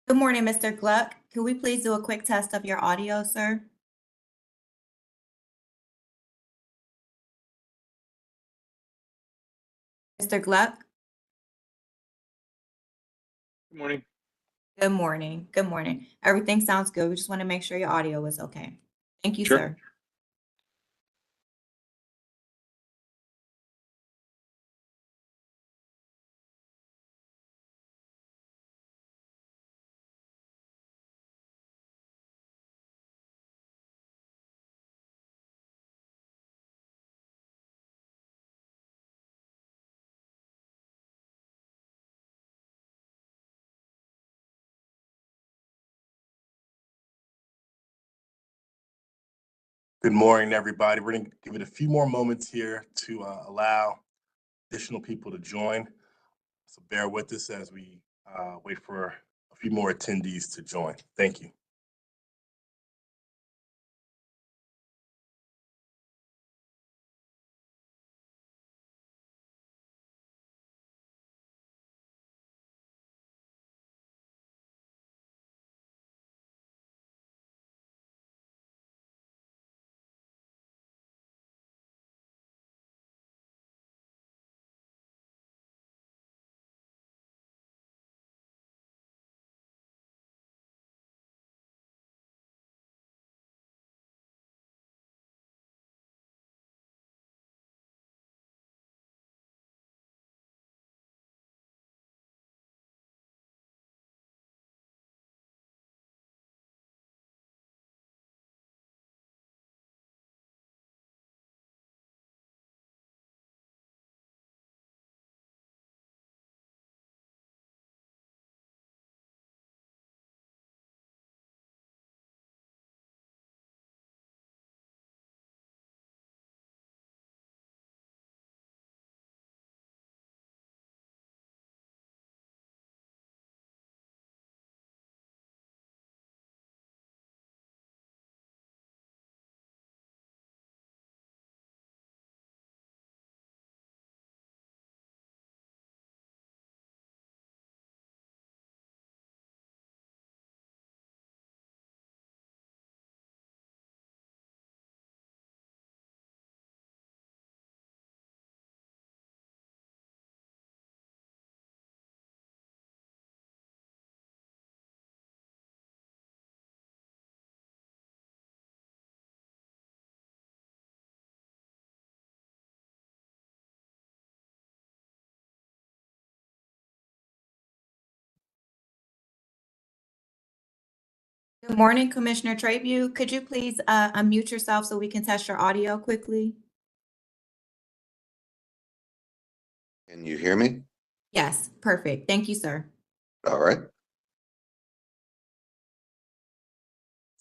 Good morning, Mr. Gluck. Can we please do a quick test of your audio, sir? Mr. Gluck? Good morning. Good morning. Good morning. Everything sounds good. We just want to make sure your audio is okay. Thank you, Sure. sir. Good morning, everybody. We're going to give it a few more moments here to allow additional people to join. So bear with us as we wait for a few more attendees to join. Thank you. Good morning, Commissioner Trabue. Could you please unmute yourself so we can test your audio quickly? Can you hear me? Yes, perfect. Thank you, sir. All right.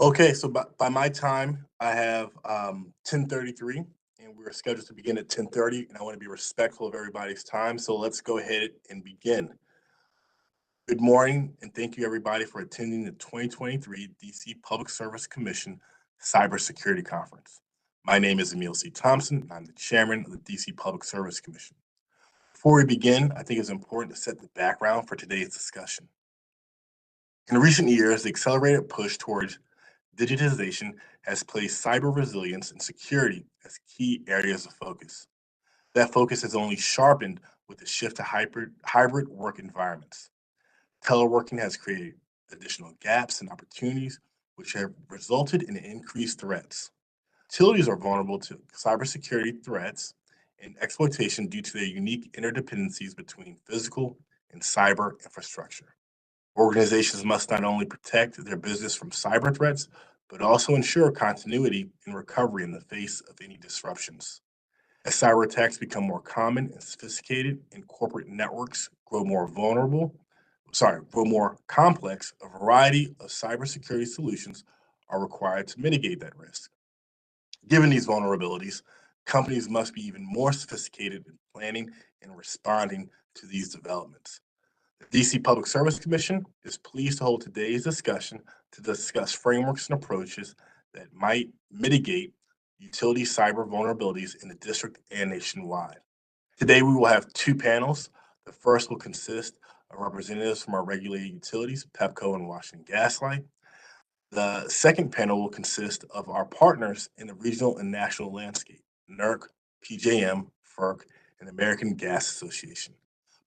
Okay, so by my time, I have 10:33, and we're scheduled to begin at 10:30, and I want to be respectful of everybody's time, so let's go ahead and begin. Good morning, and thank you, everybody, for attending the 2023 DC Public Service Commission Cybersecurity Conference. My name is Emil C. Thompson, and I'm the chairman of the DC Public Service Commission. Before we begin, I think it's important to set the background for today's discussion. In recent years, the accelerated push towards digitization has placed cyber resilience and security as key areas of focus. That focus has only sharpened with the shift to hybrid work environments. Teleworking has created additional gaps and opportunities, which have resulted in increased threats. Utilities are vulnerable to cybersecurity threats and exploitation due to their unique interdependencies between physical and cyber infrastructure. Organizations must not only protect their business from cyber threats, but also ensure continuity and recovery in the face of any disruptions. As cyber attacks become more common and sophisticated and corporate networks grow more complex, a variety of cybersecurity solutions are required to mitigate that risk. Given these vulnerabilities, companies must be even more sophisticated in planning and responding to these developments. The DC Public Service Commission is pleased to hold today's discussion to discuss frameworks and approaches that might mitigate utility cyber vulnerabilities in the district and nationwide. Today, we will have two panels. The first will consist representatives from our regulated utilities, PEPCO and Washington Gas Light. The second panel will consist of our partners in the regional and national landscape, NERC, PJM, FERC, and American Gas Association.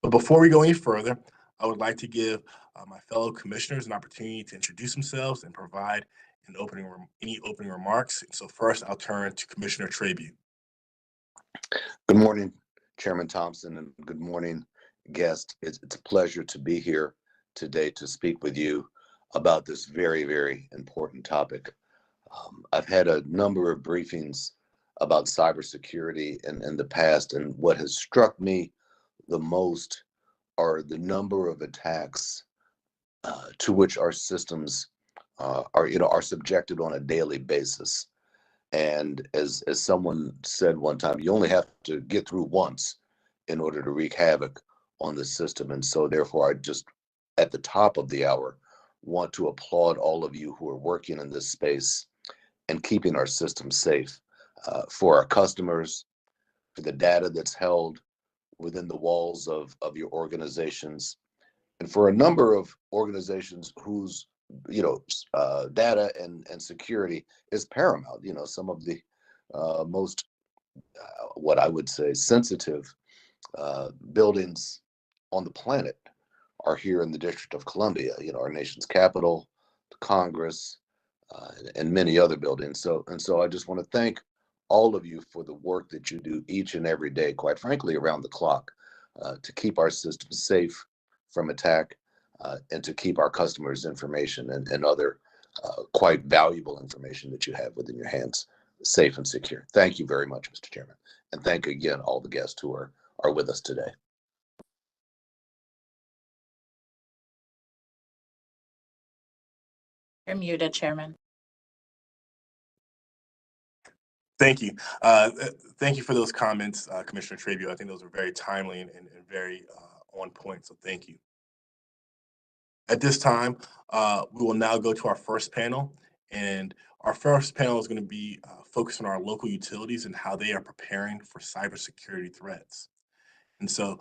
But before we go any further, I would like to give my fellow commissioners an opportunity to introduce themselves and provide any opening remarks. So first, I'll turn to Commissioner Trabue. Good morning, Chairman Thompson, and good morning, guest. It's a pleasure to be here today to speak with you about this very, very important topic. I've had a number of briefings about cybersecurity in the past, and what has struck me the most are the number of attacks to which our systems are subjected on a daily basis. And as someone said one time, you only have to get through once in order to wreak havoc on the system. And so therefore, I just, at the top of the hour, want to applaud all of you who are working in this space and keeping our system safe for our customers, for the data that's held within the walls of your organizations, and for a number of organizations whose data and security is paramount. Some of the most what I would say sensitive buildings on the planet are here in the District of Columbia, our nation's capital, the Congress, and many other buildings. So I just want to thank all of you for the work that you do each and every day, quite frankly, around the clock, to keep our system safe from attack, and to keep our customers' information and other quite valuable information that you have within your hands safe and secure. Thank you very much, Mr. Chairman. And thank again all the guests who are with us today. You're muted, Chairman. Thank you. Thank you for those comments, Commissioner Trabue. I think those are very timely and very on point, so thank you. At this time, we will now go to our first panel, and our first panel is going to be focused on our local utilities and how they are preparing for cybersecurity threats. And so,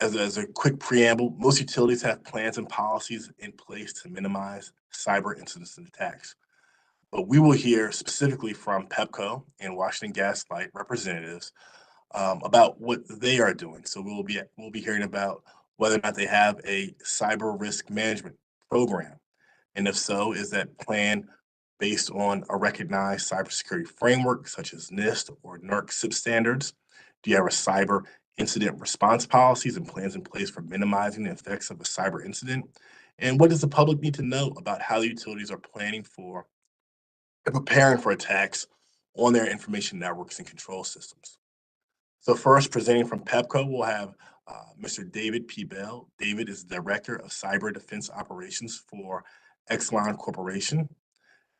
as a quick preamble, most utilities have plans and policies in place to minimize cyber incidents and attacks. But we will hear specifically from PEPCO and Washington Gas Light representatives about what they are doing. So we'll be hearing about whether or not they have a cyber risk management program, and if so, is that plan based on a recognized cybersecurity framework such as NIST or NERC CIP standards? Do you have a cyber incident response policies and plans in place for minimizing the effects of a cyber incident? And what does the public need to know about how the utilities are planning for and preparing for attacks on their information networks and control systems? So first, presenting from PEPCO, we'll have Mr. David P. Bell. David is the Director of Cyber Defense Operations for Exelon Corporation.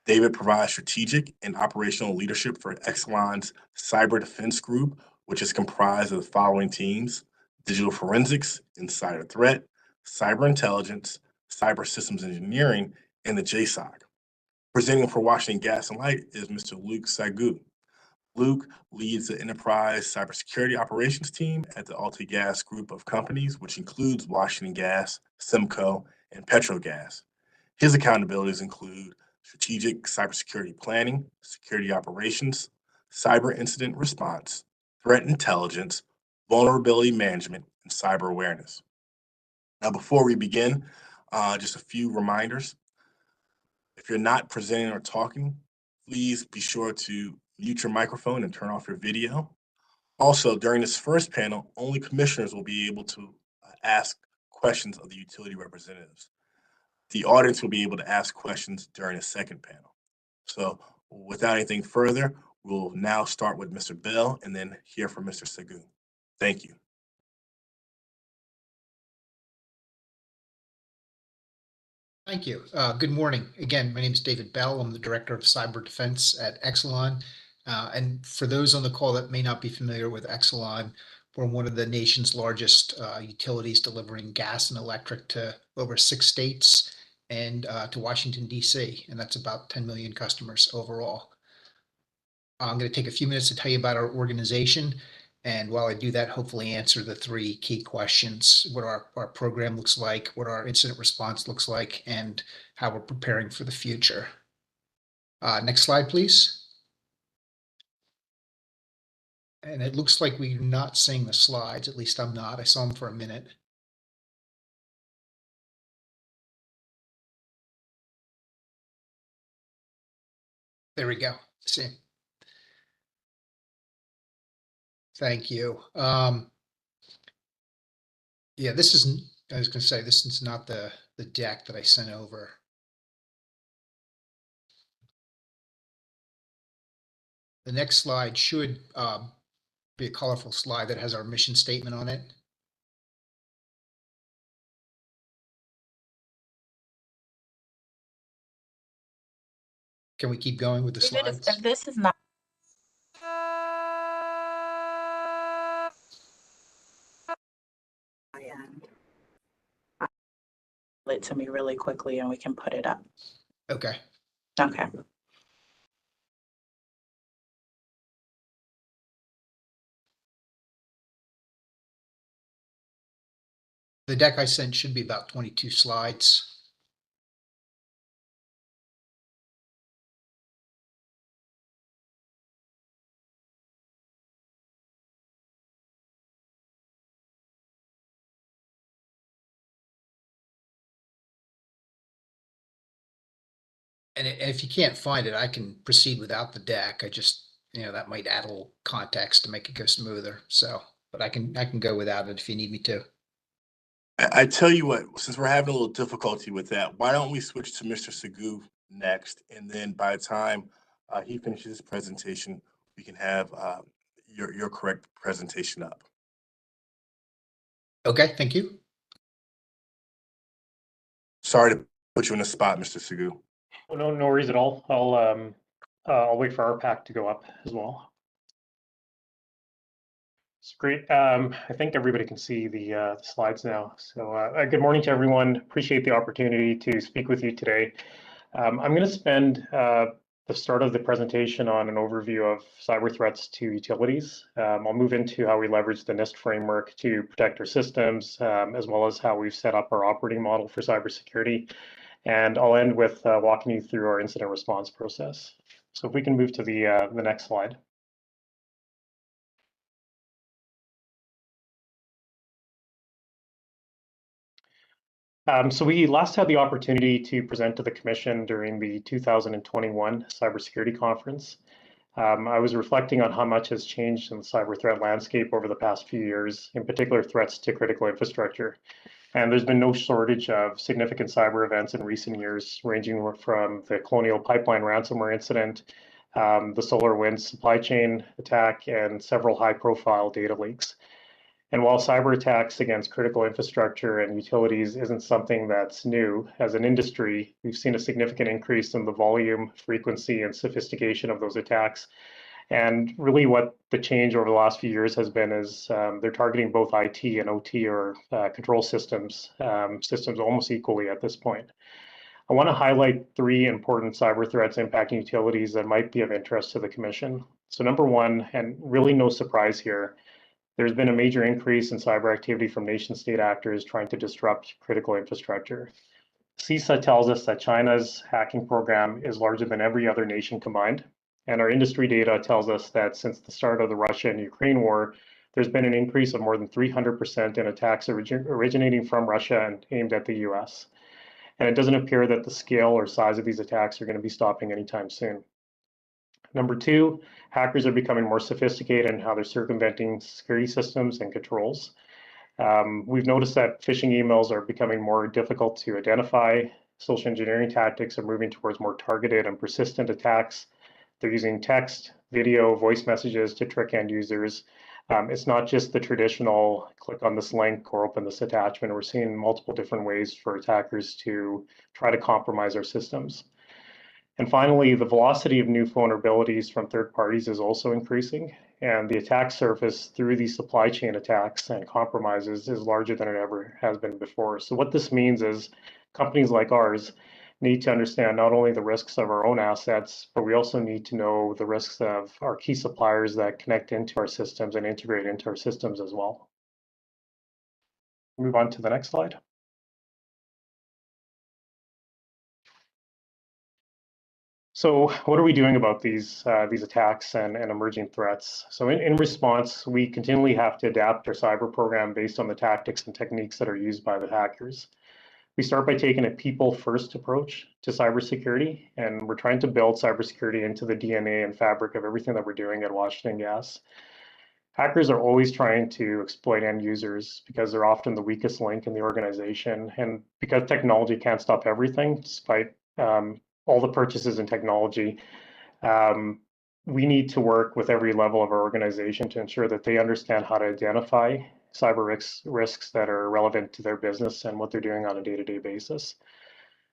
David provides strategic and operational leadership for Exelon's Cyber Defense Group, which is comprised of the following teams: digital forensics, insider threat, cyber intelligence, cyber systems engineering, and the JSOC. Presenting for Washington Gas and Light is Mr. Luke Sagu. Luke leads the enterprise cybersecurity operations team at the AltaGas group of companies, which includes Washington Gas, Simco, and Petrogas. His accountabilities include strategic cybersecurity planning, security operations, cyber incident response, threat intelligence, vulnerability management, and cyber awareness. Now, before we begin, just a few reminders. If you're not presenting or talking, please be sure to mute your microphone and turn off your video. Also, during this first panel, only commissioners will be able to ask questions of the utility representatives. The audience will be able to ask questions during the second panel. So without anything further, we'll now start with Mr. Bell and then hear from Mr. Sagu. Thank you. Thank you. Good morning. Again, my name is David Bell. I'm the Director of Cyber Defense at Exelon. And for those on the call that may not be familiar with Exelon, we're one of the nation's largest utilities, delivering gas and electric to over 6 states and to Washington, D.C., and that's about 10 million customers overall. I'm going to take a few minutes to tell you about our organization And while I do that, hopefully answer the three key questions: what our program looks like, what our incident response looks like, and how we're preparing for the future. Next slide, please. And it looks like we're not seeing the slides. At least I'm not. I saw them for a minute. There we go. See. Thank you. Yeah, this isn't, I was going to say, this is not the deck that I sent over. The next slide should be a colorful slide that has our mission statement on it. Can we keep going with the slides? If this is not it to me really quickly and we can put it up. Okay. Okay. The deck I sent should be about 22 slides. And if you can't find it, I can proceed without the deck. I just, that might add a little context to make it go smoother. So, but I can go without it if you need me to. I tell you what, since we're having a little difficulty with that, why don't we switch to Mr. Sagoo next, and then by the time he finishes his presentation, we can have your correct presentation up. Okay, thank you. Sorry to put you in a spot, Mr. Sagoo. Oh, no worries at all. I'll wait for our pack to go up as well. It's great. I think everybody can see the slides now. So good morning to everyone. Appreciate the opportunity to speak with you today. I'm going to spend the start of the presentation on an overview of cyber threats to utilities. I'll move into how we leverage the NIST framework to protect our systems, as well as how we've set up our operating model for cybersecurity. And I'll end with walking you through our incident response process. So if we can move to the next slide. So we last had the opportunity to present to the Commission during the 2021 Cybersecurity Conference. I was reflecting on how much has changed in the cyber threat landscape over the past few years, in particular threats to critical infrastructure. And there's been no shortage of significant cyber events in recent years, ranging from the Colonial Pipeline ransomware incident, the SolarWinds supply chain attack, and several high-profile data leaks. And while cyber attacks against critical infrastructure and utilities isn't something that's new, as an industry, we've seen a significant increase in the volume, frequency, and sophistication of those attacks. And really what the change over the last few years has been is they're targeting both IT and OT, or control systems almost equally at this point. I want to highlight three important cyber threats impacting utilities that might be of interest to the Commission. So number one, and really no surprise here, there's been a major increase in cyber activity from nation-state actors trying to disrupt critical infrastructure. CISA tells us that China's hacking program is larger than every other nation combined. And our industry data tells us that since the start of the Russia and Ukraine war, there's been an increase of more than 300% in attacks originating from Russia and aimed at the US. And it doesn't appear that the scale or size of these attacks are going to be stopping anytime soon. Number two, hackers are becoming more sophisticated in how they're circumventing security systems and controls. We've noticed that phishing emails are becoming more difficult to identify. Social engineering tactics are moving towards more targeted and persistent attacks. They're using text, video, voice messages to trick end users. It's not just the traditional click on this link or open this attachment. We're seeing multiple different ways for attackers to try to compromise our systems. And finally, the velocity of new vulnerabilities from third parties is also increasing, and the attack surface through these supply chain attacks and compromises is larger than it ever has been before. So what this means is companies like ours need to understand not only the risks of our own assets, but we also need to know the risks of our key suppliers that connect into our systems and integrate into our systems as well. Move on to the next slide. So what are we doing about these attacks and emerging threats? So in response, we continually have to adapt our cyber program based on the tactics and techniques that are used by the hackers. We start by taking a people-first approach to cybersecurity, and we're trying to build cybersecurity into the DNA and fabric of everything that we're doing at Washington Gas. Hackers are always trying to exploit end users because they're often the weakest link in the organization, and because technology can't stop everything, despite all the purchases in technology, we need to work with every level of our organization to ensure that they understand how to identify cyber risks that are relevant to their business and what they're doing on a day-to-day basis.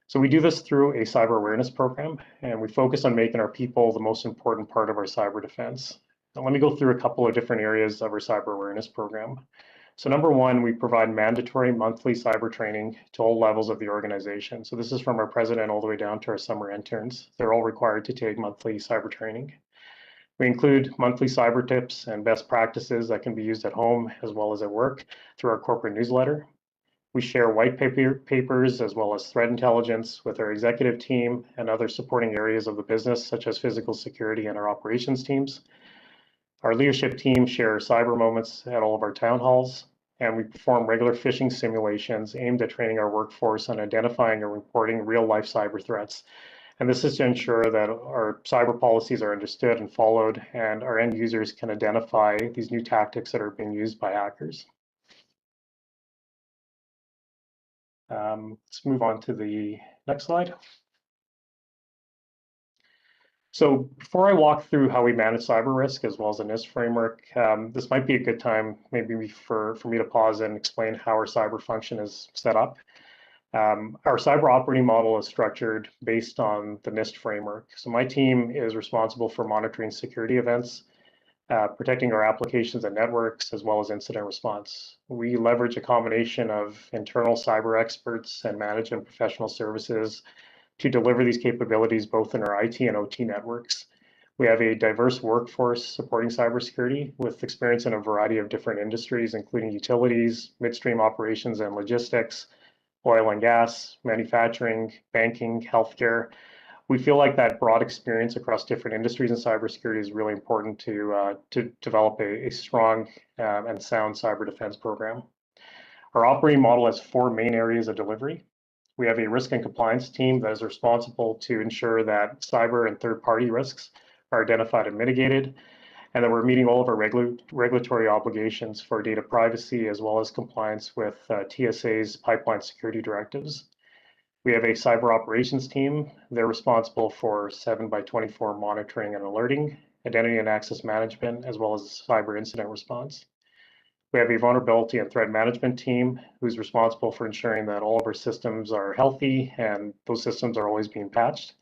So we do this through a cyber awareness program, and we focus on making our people the most important part of our cyber defense. Now, let me go through a couple of different areas of our cyber awareness program. So number one, we provide mandatory monthly cyber training to all levels of the organization. So this is from our president all the way down to our summer interns. They're all required to take monthly cyber training. We include monthly cyber tips and best practices that can be used at home as well as at work through our corporate newsletter. We share white papers as well as threat intelligence with our executive team and other supporting areas of the business, such as physical security and our operations teams. Our leadership team shares cyber moments at all of our town halls, and we perform regular phishing simulations aimed at training our workforce on identifying and reporting real-life cyber threats. And this is to ensure that our cyber policies are understood and followed, and our end users can identify these new tactics that are being used by hackers. Let's move on to the next slide. So before I walk through how we manage cyber risk as well as the NIST framework, this might be a good time maybe for me to pause and explain how our cyber function is set up. Our cyber operating model is structured based on the NIST framework. So my team is responsible for monitoring security events, protecting our applications and networks, as well as incident response. We leverage a combination of internal cyber experts and management professional services to deliver these capabilities both in our IT and OT networks. We have a diverse workforce supporting cybersecurity with experience in a variety of different industries, including utilities, midstream operations and logistics, oil and gas, manufacturing, banking, healthcare. We feel like that broad experience across different industries in cybersecurity is really important to develop a strong and sound cyber defense program. Our operating model has four main areas of delivery. We have a risk and compliance team that is responsible to ensure that cyber and third-party risks are identified and mitigated, and that we're meeting all of our regulatory obligations for data privacy as well as compliance with TSA's pipeline security directives. We have a cyber operations team. They're responsible for 7x24 monitoring and alerting, identity and access management, as well as cyber incident response. We have a vulnerability and threat management team who's responsible for ensuring that all of our systems are healthy and those systems are always being patched.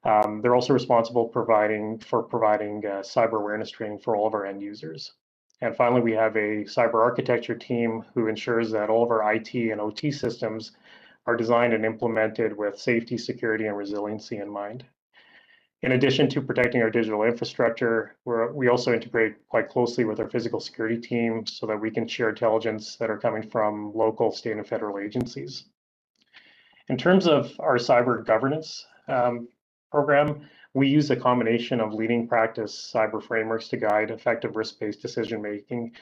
They're also responsible for providing cyber awareness training for all of our end users. And finally, we have a cyber architecture team who ensures that all of our IT and OT systems are designed and implemented with safety, security, and resiliency in mind. In addition to protecting our digital infrastructure, we also integrate quite closely with our physical security team so that we can share intelligence that are coming from local, state, and federal agencies. In terms of our cyber governance program, we use a combination of leading practice cyber frameworks to guide effective risk-based decision-making.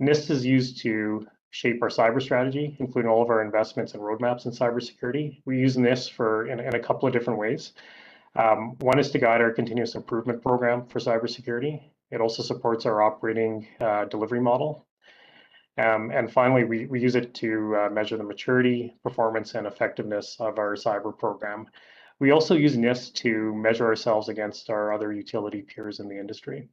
NIST is used to shape our cyber strategy, including all of our investments and roadmaps in cybersecurity. We use NIST in a couple of different ways. One is to guide our continuous improvement program for cybersecurity. It also supports our operating delivery model. And finally, we use it to measure the maturity, performance, and effectiveness of our cyber program. We also use NIST to measure ourselves against our other utility peers in the industry.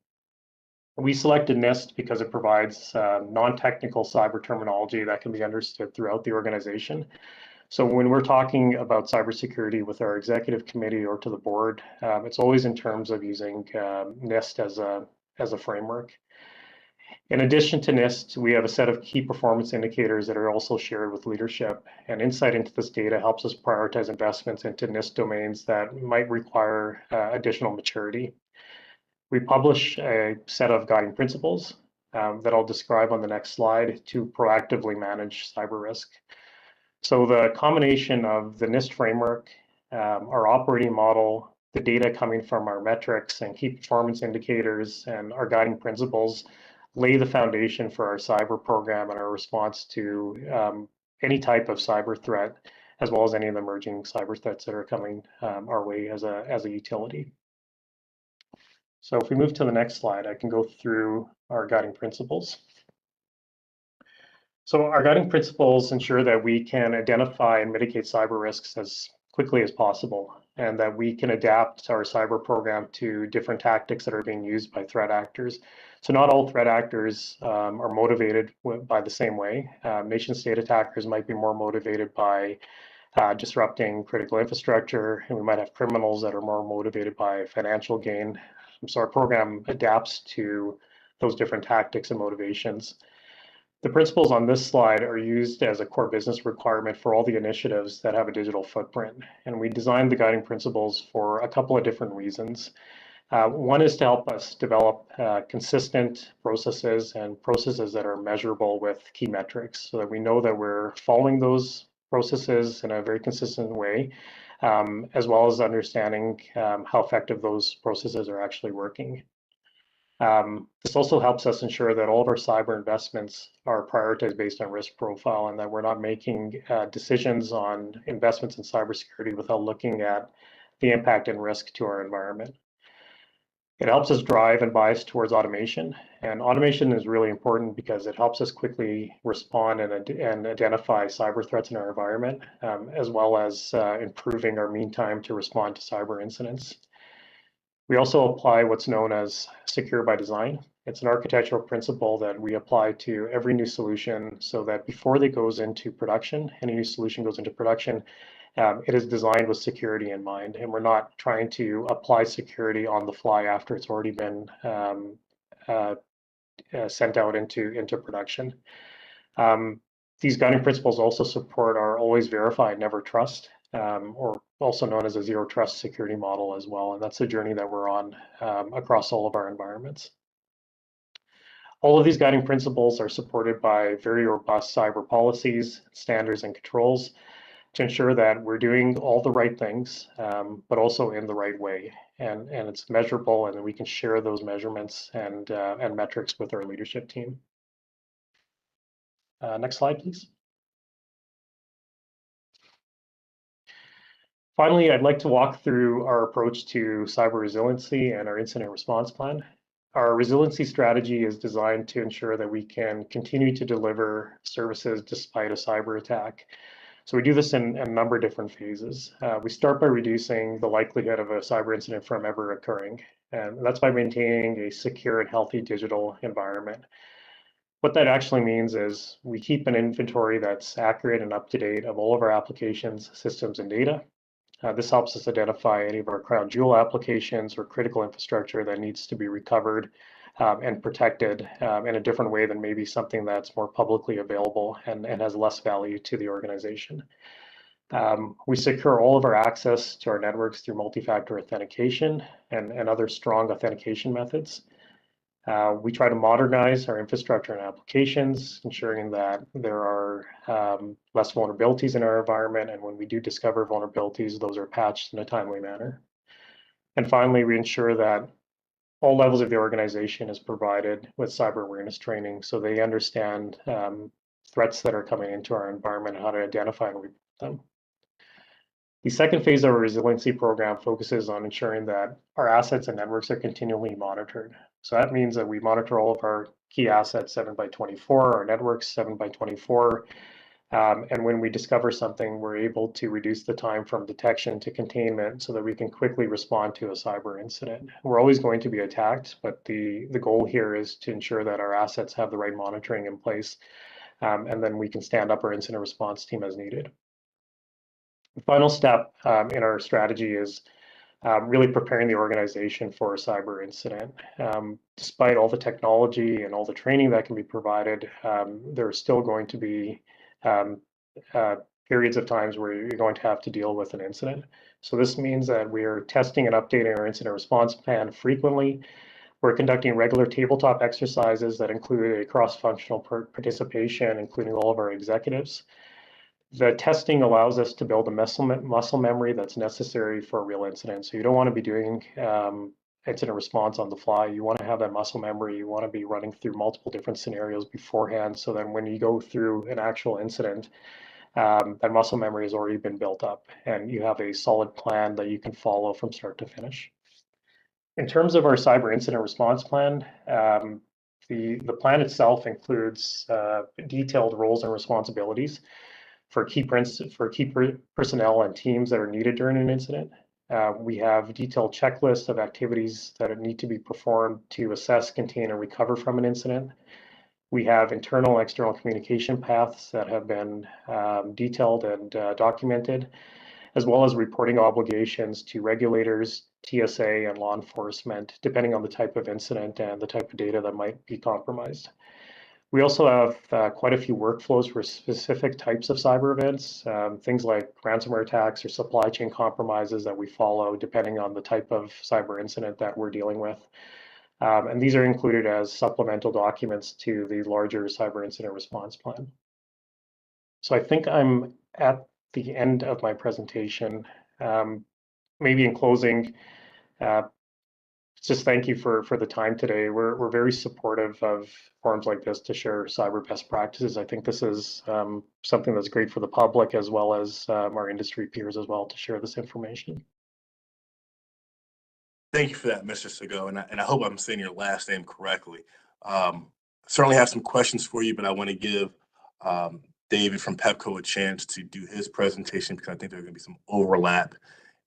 We selected NIST because it provides non-technical cyber terminology that can be understood throughout the organization. So when we're talking about cybersecurity with our executive committee or to the board, it's always in terms of using NIST as a framework. In addition to NIST, we have a set of key performance indicators that are also shared with leadership, and insight into this data helps us prioritize investments into NIST domains that might require additional maturity. We publish a set of guiding principles that I'll describe on the next slide to proactively manage cyber risk. So the combination of the NIST framework, our operating model, the data coming from our metrics and key performance indicators, and our guiding principles lay the foundation for our cyber program and our response to any type of cyber threat, as well as any of the emerging cyber threats that are coming our way as a utility. So if we move to the next slide, I can go through our guiding principles. So our guiding principles ensure that we can identify and mitigate cyber risks as quickly as possible, and that we can adapt our cyber program to different tactics that are being used by threat actors. So not all threat actors are motivated by the same way. Nation state attackers might be more motivated by disrupting critical infrastructure, and we might have criminals that are more motivated by financial gain. So our program adapts to those different tactics and motivations. The principles on this slide are used as a core business requirement for all the initiatives that have a digital footprint. And we designed the guiding principles for a couple of different reasons. One is to help us develop consistent processes and processes that are measurable with key metrics so that we know that we're following those processes in a very consistent way, as well as understanding how effective those processes are actually working. This also helps us ensure that all of our cyber investments are prioritized based on risk profile, and that we're not making decisions on investments in cybersecurity without looking at the impact and risk to our environment. It helps us drive and bias towards automation, and automation is really important because it helps us quickly respond and identify cyber threats in our environment, as well as improving our mean time to respond to cyber incidents. We also apply what's known as secure by design. It's an architectural principle that we apply to every new solution so that before it goes into production, any new solution goes into production, it is designed with security in mind, and we're not trying to apply security on the fly after it's already been sent out into production. These guiding principles also support our always verify, never trust, or also known as a zero trust security model as well. And that's the journey that we're on across all of our environments. All of these guiding principles are supported by very robust cyber policies, standards, and controls to ensure that we're doing all the right things, but also in the right way. And it's measurable, and we can share those measurements and metrics with our leadership team. Next slide, please. Finally, I'd like to walk through our approach to cyber resiliency and our incident response plan. Our resiliency strategy is designed to ensure that we can continue to deliver services despite a cyber attack. So we do this in a number of different phases. We start by reducing the likelihood of a cyber incident from ever occurring, and that's by maintaining a secure and healthy digital environment. What that actually means is we keep an inventory that's accurate and up to date of all of our applications, systems, and data. This helps us identify any of our crown jewel applications or critical infrastructure that needs to be recovered and protected in a different way than maybe something that's more publicly available and has less value to the organization. We secure all of our access to our networks through multi-factor authentication and other strong authentication methods. We try to modernize our infrastructure and applications, ensuring that there are less vulnerabilities in our environment, and when we do discover vulnerabilities, those are patched in a timely manner. And finally, we ensure that all levels of the organization is provided with cyber awareness training so they understand threats that are coming into our environment and how to identify and report them. The second phase of our resiliency program focuses on ensuring that our assets and networks are continually monitored. So that means that we monitor all of our key assets 7/24, our networks 7/24. And when we discover something, we're able to reduce the time from detection to containment so that we can quickly respond to a cyber incident. We're always going to be attacked, but the goal here is to ensure that our assets have the right monitoring in place, and then we can stand up our incident response team as needed. The final step in our strategy is really preparing the organization for a cyber incident. Despite all the technology and all the training that can be provided, there are still going to be periods of times where you're going to have to deal with an incident. So this means that we are testing and updating our incident response plan frequently. We're conducting regular tabletop exercises that include a cross-functional participation, including all of our executives. The testing allows us to build a muscle memory that's necessary for a real incident. So you don't want to be doing incident response on the fly. You want to have that muscle memory. You want to be running through multiple different scenarios beforehand. So then when you go through an actual incident, that muscle memory has already been built up and you have a solid plan that you can follow from start to finish. In terms of our cyber incident response plan, the plan itself includes detailed roles and responsibilities for key personnel and teams that are needed during an incident. We have detailed checklists of activities that need to be performed to assess, contain, and recover from an incident. We have internal and external communication paths that have been detailed and documented, as well as reporting obligations to regulators, TSA, and law enforcement, depending on the type of incident and the type of data that might be compromised. We also have quite a few workflows for specific types of cyber events, things like ransomware attacks or supply chain compromises that we follow depending on the type of cyber incident that we're dealing with. And these are included as supplemental documents to the larger cyber incident response plan. So I think I'm at the end of my presentation. Maybe in closing, just thank you for the time today. We're very supportive of forums like this to share cyber best practices. I think this is something that's great for the public as well as our industry peers as well to share this information. Thank you for that, Mr. Segot, and I hope I'm saying your last name correctly. Certainly have some questions for you, but I want to give David from PEPCO a chance to do his presentation because I think there's going to be some overlap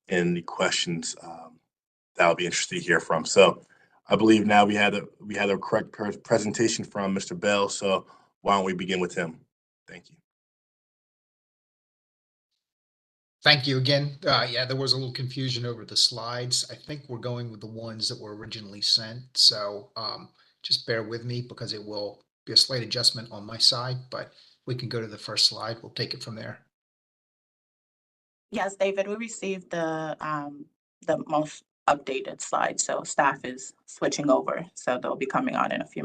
in the questions that I'll be interested to hear from. So I believe now we had a correct presentation from Mr. Bell. So why don't we begin with him? Thank you. Thank you again. Yeah, there was a little confusion over the slides. I think we're going with the ones that were originally sent. So just bear with me because it will be a slight adjustment on my side, but we can go to the first slide. We'll take it from there. Yes, David, we received the most updated slide, so staff is switching over. So they'll be coming on in a few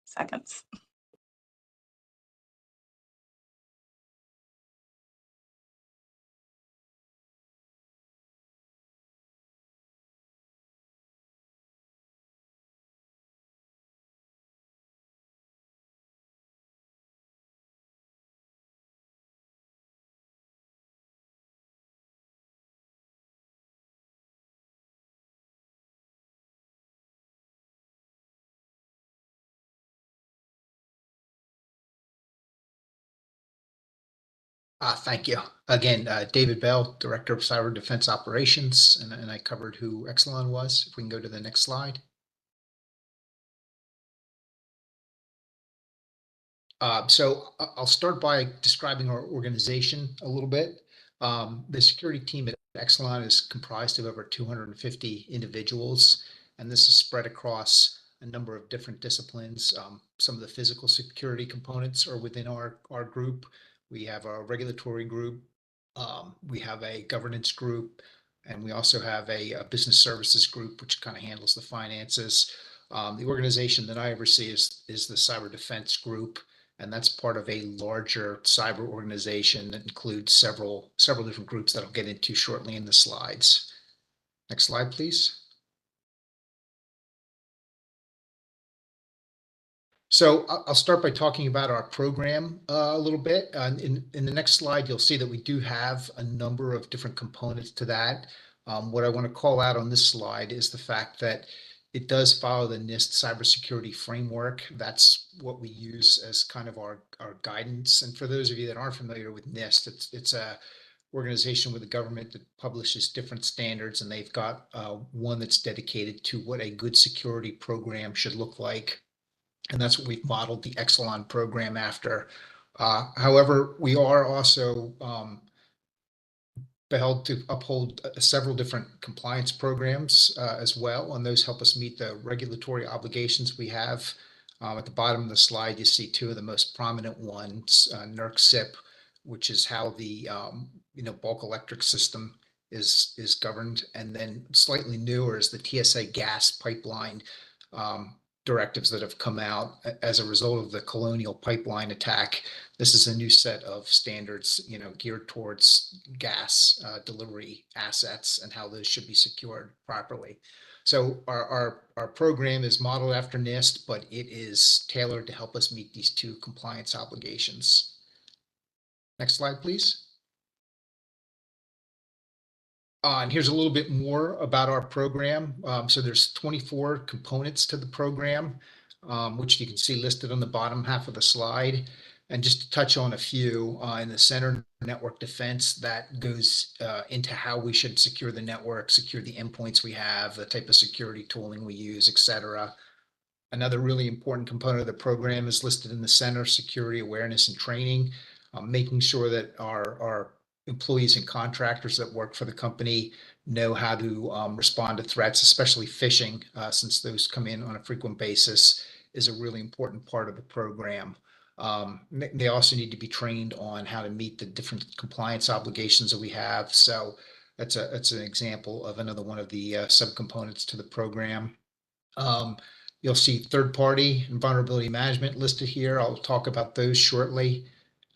seconds. Thank you. Again, David Bell, Director of Cyber Defense Operations, and I covered who Exelon was. If we can go to the next slide. So I'll start by describing our organization a little bit. The security team at Exelon is comprised of over 250 individuals, and this is spread across a number of different disciplines. Some of the physical security components are within our group. We have a regulatory group, we have a governance group, and we also have a business services group, which kind of handles the finances. The organization that I oversee is the cyber defense group, and that's part of a larger cyber organization that includes several different groups that I'll get into shortly in the slides. Next slide, please. So I'll start by talking about our program a little bit. In the next slide, you'll see that we do have a number of different components to that. What I want to call out on this slide is the fact that it does follow the NIST cybersecurity framework. That's what we use as kind of our guidance. And for those of you that aren't familiar with NIST, it's a organization with the government that publishes different standards, and they've got one that's dedicated to what a good security program should look like. And that's what we've modeled the Exelon program after. However, we are also beheld to uphold several different compliance programs as well, and those help us meet the regulatory obligations we have. At the bottom of the slide, you see two of the most prominent ones, NERC-CIP, which is how the bulk electric system is governed, and then slightly newer is the TSA gas pipeline directives that have come out as a result of the Colonial Pipeline attack. This is a new set of standards, geared towards gas delivery assets and how those should be secured properly. So our program is modeled after NIST, but it is tailored to help us meet these two compliance obligations. Next slide, please. And here's a little bit more about our program. So there's 24 components to the program, which you can see listed on the bottom half of the slide. And just to touch on a few, in the center, network defense, that goes into how we should secure the network, secure the endpoints we have, the type of security tooling we use, et cetera. Another really important component of the program is listed in the center, security awareness and training, making sure that our employees and contractors that work for the company know how to respond to threats, especially phishing, since those come in on a frequent basis, is a really important part of the program. They also need to be trained on how to meet the different compliance obligations that we have. So that's an example of another one of the subcomponents to the program. You'll see third party and vulnerability management listed here. I'll talk about those shortly.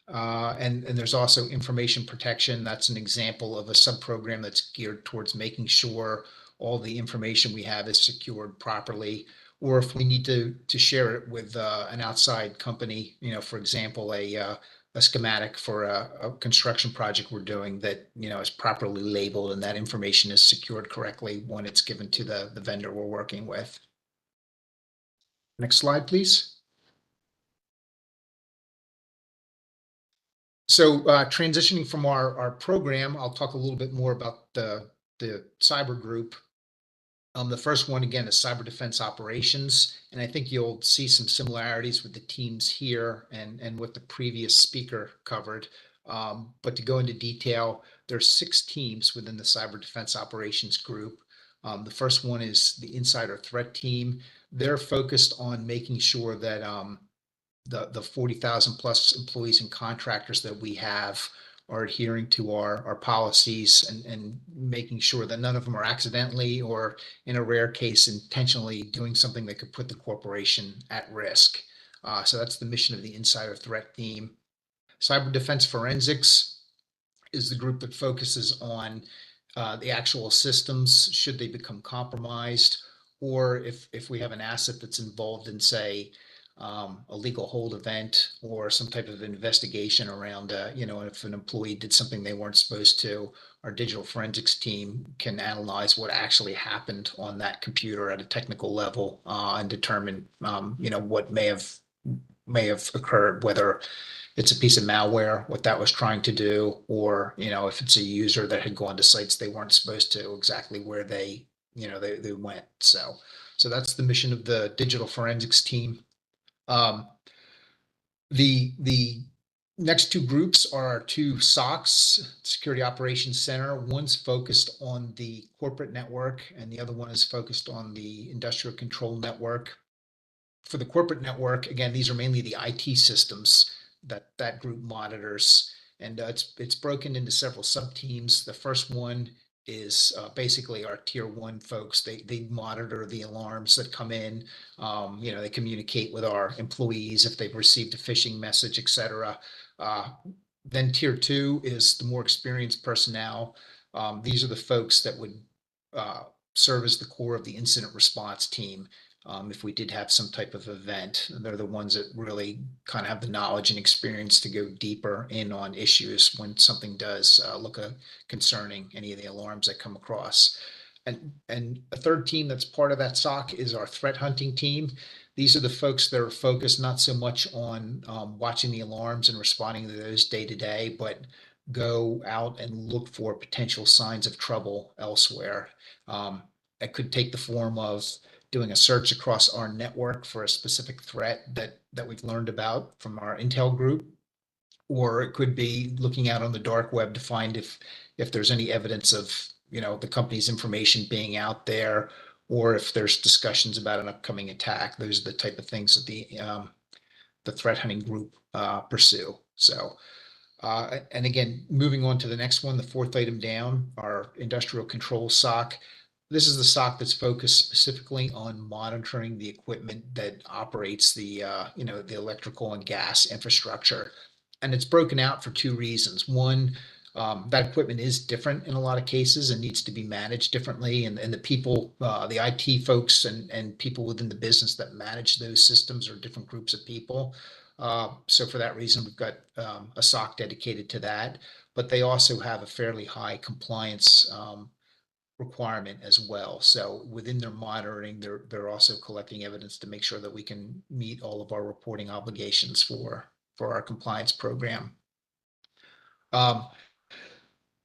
And there's also information protection. That's an example of a subprogram that's geared towards making sure all the information we have is secured properly, or if we need to share it with an outside company, for example, a schematic for a construction project we're doing that is properly labeled and that information is secured correctly when it's given to the vendor we're working with. Next slide, please. So transitioning from our program, I'll talk a little bit more about the cyber group. The first one, again, is cyber defense operations. And I think you'll see some similarities with the teams here and what the previous speaker covered. But to go into detail, there's 6 teams within the cyber defense operations group. The first one is the insider threat team. They're focused on making sure that the 40,000 plus employees and contractors that we have are adhering to our policies and making sure that none of them are accidentally or, in a rare case, intentionally doing something that could put the corporation at risk. So that's the mission of the insider threat team. Cyber defense forensics is the group that focuses on the actual systems should they become compromised, or if we have an asset that's involved in, say, a legal hold event or some type of investigation around, if an employee did something they weren't supposed to, our digital forensics team can analyze what actually happened on that computer at a technical level and determine, what may have occurred, whether it's a piece of malware, what that was trying to do, or, if it's a user that had gone to sites they weren't supposed to, exactly where they went. So that's the mission of the digital forensics team. The next 2 groups are our 2 SOCs, Security Operations Center. One's focused on the corporate network, and the other one is focused on the industrial control network. For the corporate network, again, these are mainly the IT systems that group monitors, and it's broken into several sub-teams. The first one is basically our tier 1 folks. They monitor the alarms that come in. They communicate with our employees if they've received a phishing message, et cetera. Then tier 2 is the more experienced personnel. These are the folks that would serve as the core of the incident response team. If we did have some type of event, they're the ones that really kind of have the knowledge and experience to go deeper in on issues when something does look concerning, any of the alarms that come across. And a third team that's part of that SOC is our threat hunting team. These are the folks that are focused not so much on watching the alarms and responding to those day to day, but go out and look for potential signs of trouble elsewhere. That could take the form of doing a search across our network for a specific threat that we've learned about from our intel group. or it could be looking out on the dark web to find if there's any evidence of, the company's information being out there, or if there's discussions about an upcoming attack. Those are the type of things that the threat hunting group pursue. So, and again, moving on to the next one, the fourth item down, our industrial control SOC. This is the SOC that's focused specifically on monitoring the equipment that operates the electrical and gas infrastructure. And it's broken out for two reasons. One, that equipment is different in a lot of cases and needs to be managed differently. And the people, the IT folks and people within the business that manage those systems are different groups of people. So for that reason, we've got a SOC dedicated to that, but they also have a fairly high compliance requirement as well. So within their monitoring, they're also collecting evidence to make sure that we can meet all of our reporting obligations for our compliance program.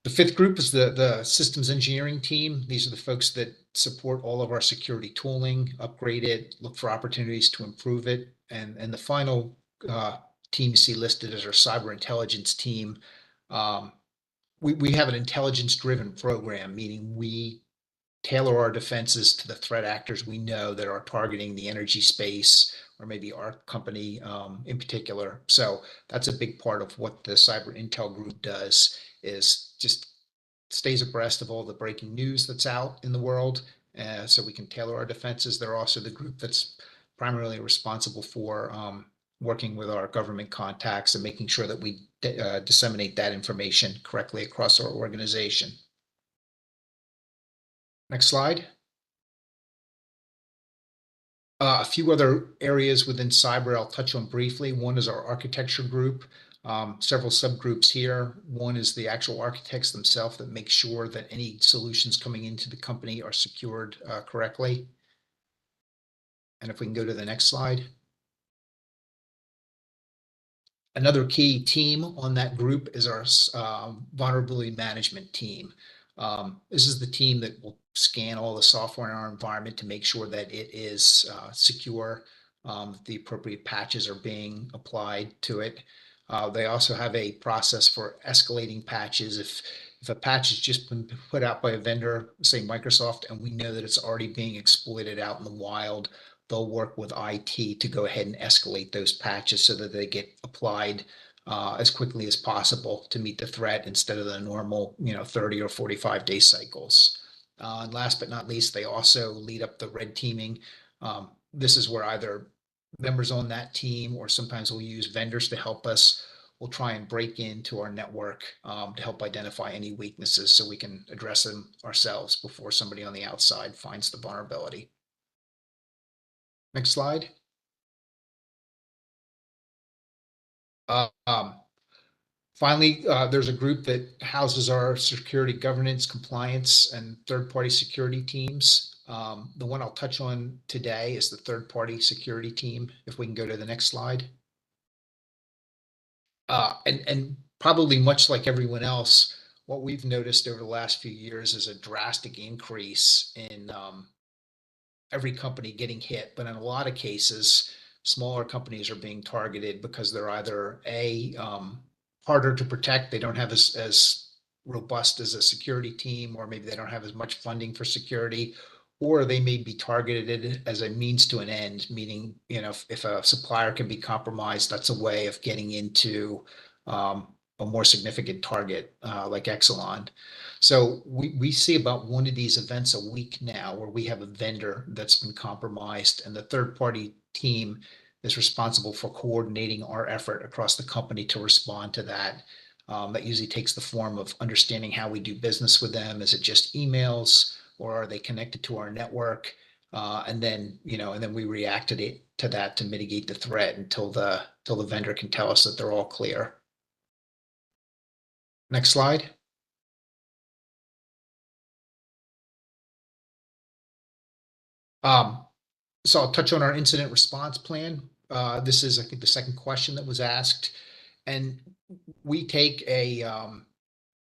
The fifth group is the systems engineering team. These are the folks that support all of our security tooling, upgrade it, look for opportunities to improve it. And the final team you see listed as our cyber intelligence team. We have an intelligence-driven program, meaning we tailor our defenses to the threat actors we know that are targeting the energy space, or maybe our company in particular. So that's a big part of what the cyber intel group does, is just stays abreast of all the breaking news that's out in the world, so we can tailor our defenses. They're also the group that's primarily responsible for working with our government contacts and making sure that we disseminate that information correctly across our organization. Next slide. A few other areas within cyber I'll touch on briefly. One is our architecture group. Several subgroups here. One is the actual architects themselves that make sure that any solutions coming into the company are secured correctly. And if we can go to the next slide. Another key team on that group is our vulnerability management team. This is the team that will scan all the software in our environment to make sure that it is secure, the appropriate patches are being applied to it. They also have a process for escalating patches. If a patch has just been put out by a vendor, say Microsoft, and we know that it's already being exploited out in the wild, they'll work with IT to go ahead and escalate those patches so that they get applied as quickly as possible to meet the threat instead of the normal 30 or 45-day cycles. And last but not least, they also lead up the red teaming. This is where either members on that team, or sometimes we'll use vendors to help us. We'll try and break into our network to help identify any weaknesses so we can address them ourselves before somebody on the outside finds the vulnerability. Next slide. Finally, there's a group that houses our security governance, compliance, and third-party security teams. The one I'll touch on today is the third-party security team. If we can go to the next slide. And probably much like everyone else, what we've noticed over the last few years is a drastic increase in every company getting hit. But in a lot of cases, smaller companies are being targeted because they're either harder to protect, they don't have as robust as a security team, or maybe they don't have as much funding for security, or they may be targeted as a means to an end, meaning, if a supplier can be compromised, that's a way of getting into a more significant target like Exelon. So we see about one of these events a week now where we have a vendor that's been compromised, and the third party team is responsible for coordinating our effort across the company to respond to that. That usually takes the form of understanding how we do business with them. Is it just emails, or are they connected to our network? And then we react to that to mitigate the threat until the vendor can tell us that they're all clear. Next slide. So I'll touch on our incident response plan. This is, I think, the second question that was asked, and we take an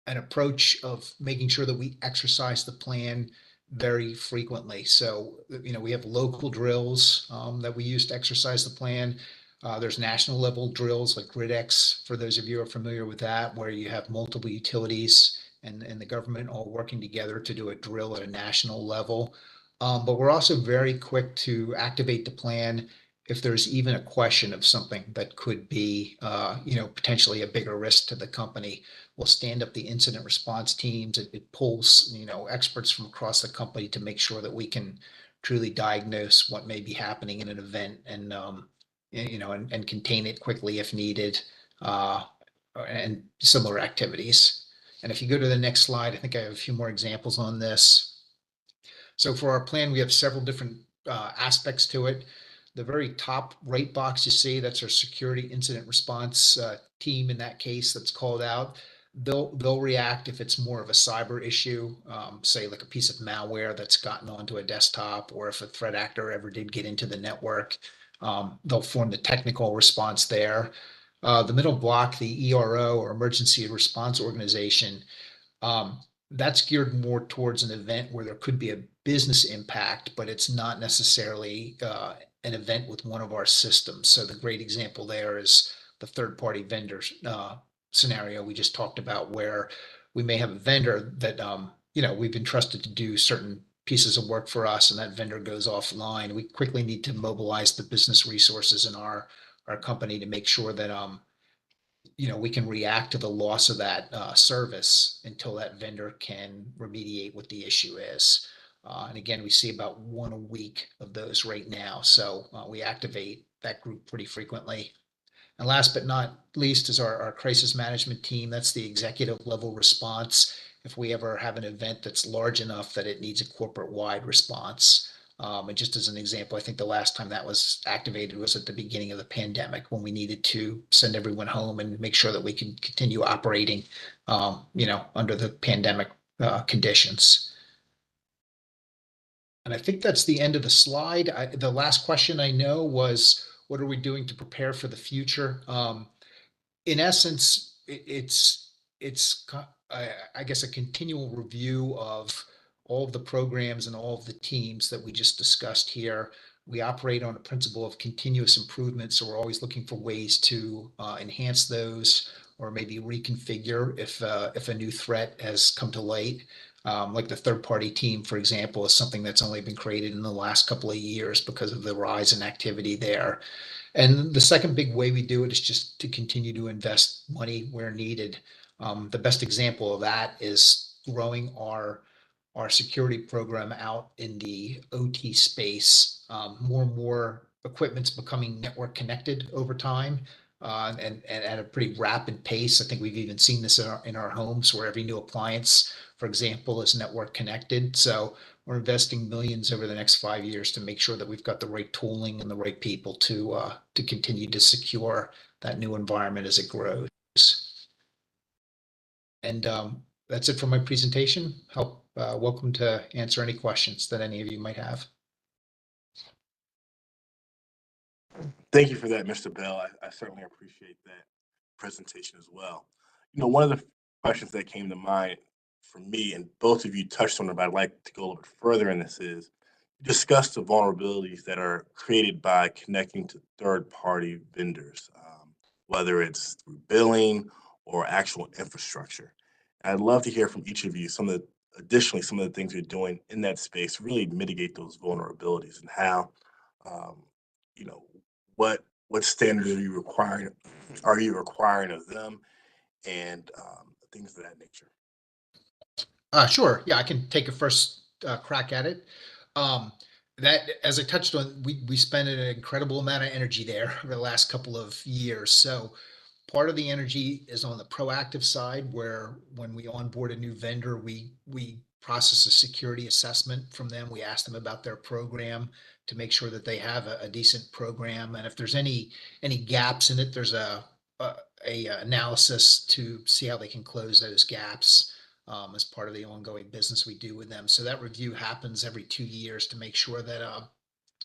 approach of making sure that we exercise the plan very frequently. So we have local drills that we use to exercise the plan. There's national level drills like GridX, for those of you who are familiar with that, where you have multiple utilities and the government all working together to do a drill at a national level. But we're also very quick to activate the plan if there's even a question of something that could be, potentially a bigger risk to the company. We'll stand up the incident response teams. It pulls, experts from across the company to make sure that we can truly diagnose what may be happening in an event and, and contain it quickly if needed, and similar activities. And if you go to the next slide, I think I have a few more examples on this. So for our plan, we have several different aspects to it. The very top right box you see, that's our security incident response team in that case that's called out. They'll react if it's more of a cyber issue, say like a piece of malware that's gotten onto a desktop, or if a threat actor ever did get into the network. They'll form the technical response there. The middle block, the ERO, or Emergency Response Organization, that's geared more towards an event where there could be a business impact, but it's not necessarily an event with one of our systems. So the great example there is the third-party vendors scenario we just talked about, where we may have a vendor that we've entrusted to do certain pieces of work for us, and that vendor goes offline. We quickly need to mobilize the business resources in our company to make sure that we can react to the loss of that service until that vendor can remediate what the issue is. And again, we see about one a week of those right now. So we activate that group pretty frequently. And last but not least is our crisis management team. That's the executive level response if we ever have an event that's large enough that it needs a corporate-wide response. And just as an example, I think the last time that was activated was at the beginning of the pandemic, when we needed to send everyone home and make sure that we can continue operating, under the pandemic conditions. And I think that's the end of the slide. The last question I know was, what are we doing to prepare for the future? In essence, it's I guess a continual review of all of the programs and all of the teams that we just discussed here. We operate on a principle of continuous improvement, so we're always looking for ways to enhance those, or maybe reconfigure if a new threat has come to light. Like the third-party team, for example, is something that's only been created in the last couple of years because of the rise in activity there. And the second big way we do it is just to continue to invest money where needed. The best example of that is growing our security program out in the OT space. More and more equipment's becoming network connected over time, and at a pretty rapid pace. I think we've even seen this in our homes, where every new appliance, for example, is network connected. So we're investing millions over the next 5 years to make sure that we've got the right tooling and the right people to continue to secure that new environment as it grows. And that's it for my presentation. Welcome to answer any questions that any of you might have. Thank you for that, Mr. Bell. I certainly appreciate that presentation as well. One of the questions that came to mind for me, and both of you touched on it, but I'd like to go a little bit further in this, is discuss the vulnerabilities that are created by connecting to third-party vendors, whether it's through billing or actual infrastructure. And I'd love to hear from each of you some of the things you're doing in that space to really mitigate those vulnerabilities, and how, you know, what standards are you requiring of them, and things of that nature. Sure. Yeah, I can take a first crack at it. That, as I touched on, we spent an incredible amount of energy there over the last couple of years. So part of the energy is on the proactive side, where when we onboard a new vendor, we process a security assessment from them. We ask them about their program to make sure that they have a decent program, and if there's any gaps in it, there's a analysis to see how they can close those gaps. As part of the ongoing business we do with them. So that review happens every 2 years to make sure that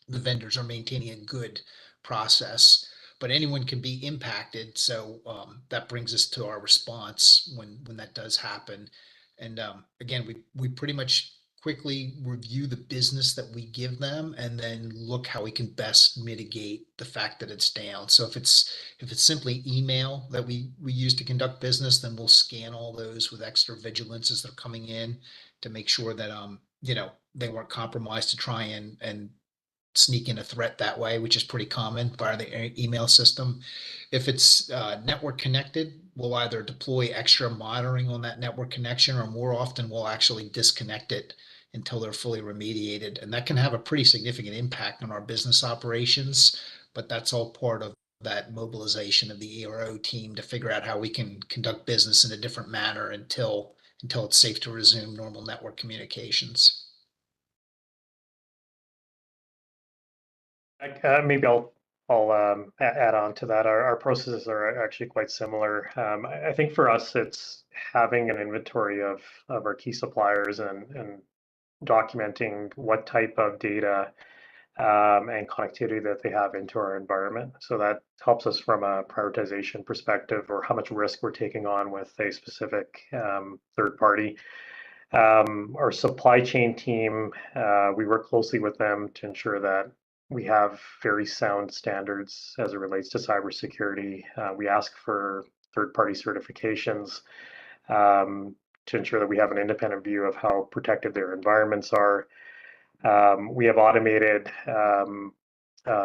the vendors are maintaining a good process. But anyone can be impacted, so that brings us to our response when that does happen. And again, we pretty much quickly review the business that we give them and then look how we can best mitigate the fact that it's down. So if it's simply email that we use to conduct business, then we'll scan all those with extra vigilance as they're coming in to make sure that they weren't compromised to try and sneak in a threat that way, which is pretty common via the email system. If it's network connected, we'll either deploy extra monitoring on that network connection, or more often we'll actually disconnect it until they're fully remediated. And that can have a pretty significant impact on our business operations, but that's all part of that mobilization of the ERO team to figure out how we can conduct business in a different manner until it's safe to resume normal network communications. Maybe I'll add on to that. Our processes are actually quite similar. I think for us, it's having an inventory of our key suppliers and documenting what type of data and connectivity that they have into our environment. So that helps us from a prioritization perspective, or how much risk we're taking on with a specific third party. Our supply chain team, we work closely with them to ensure that we have very sound standards as it relates to cybersecurity. We ask for third-party certifications to ensure that we have an independent view of how protected their environments are. We have automated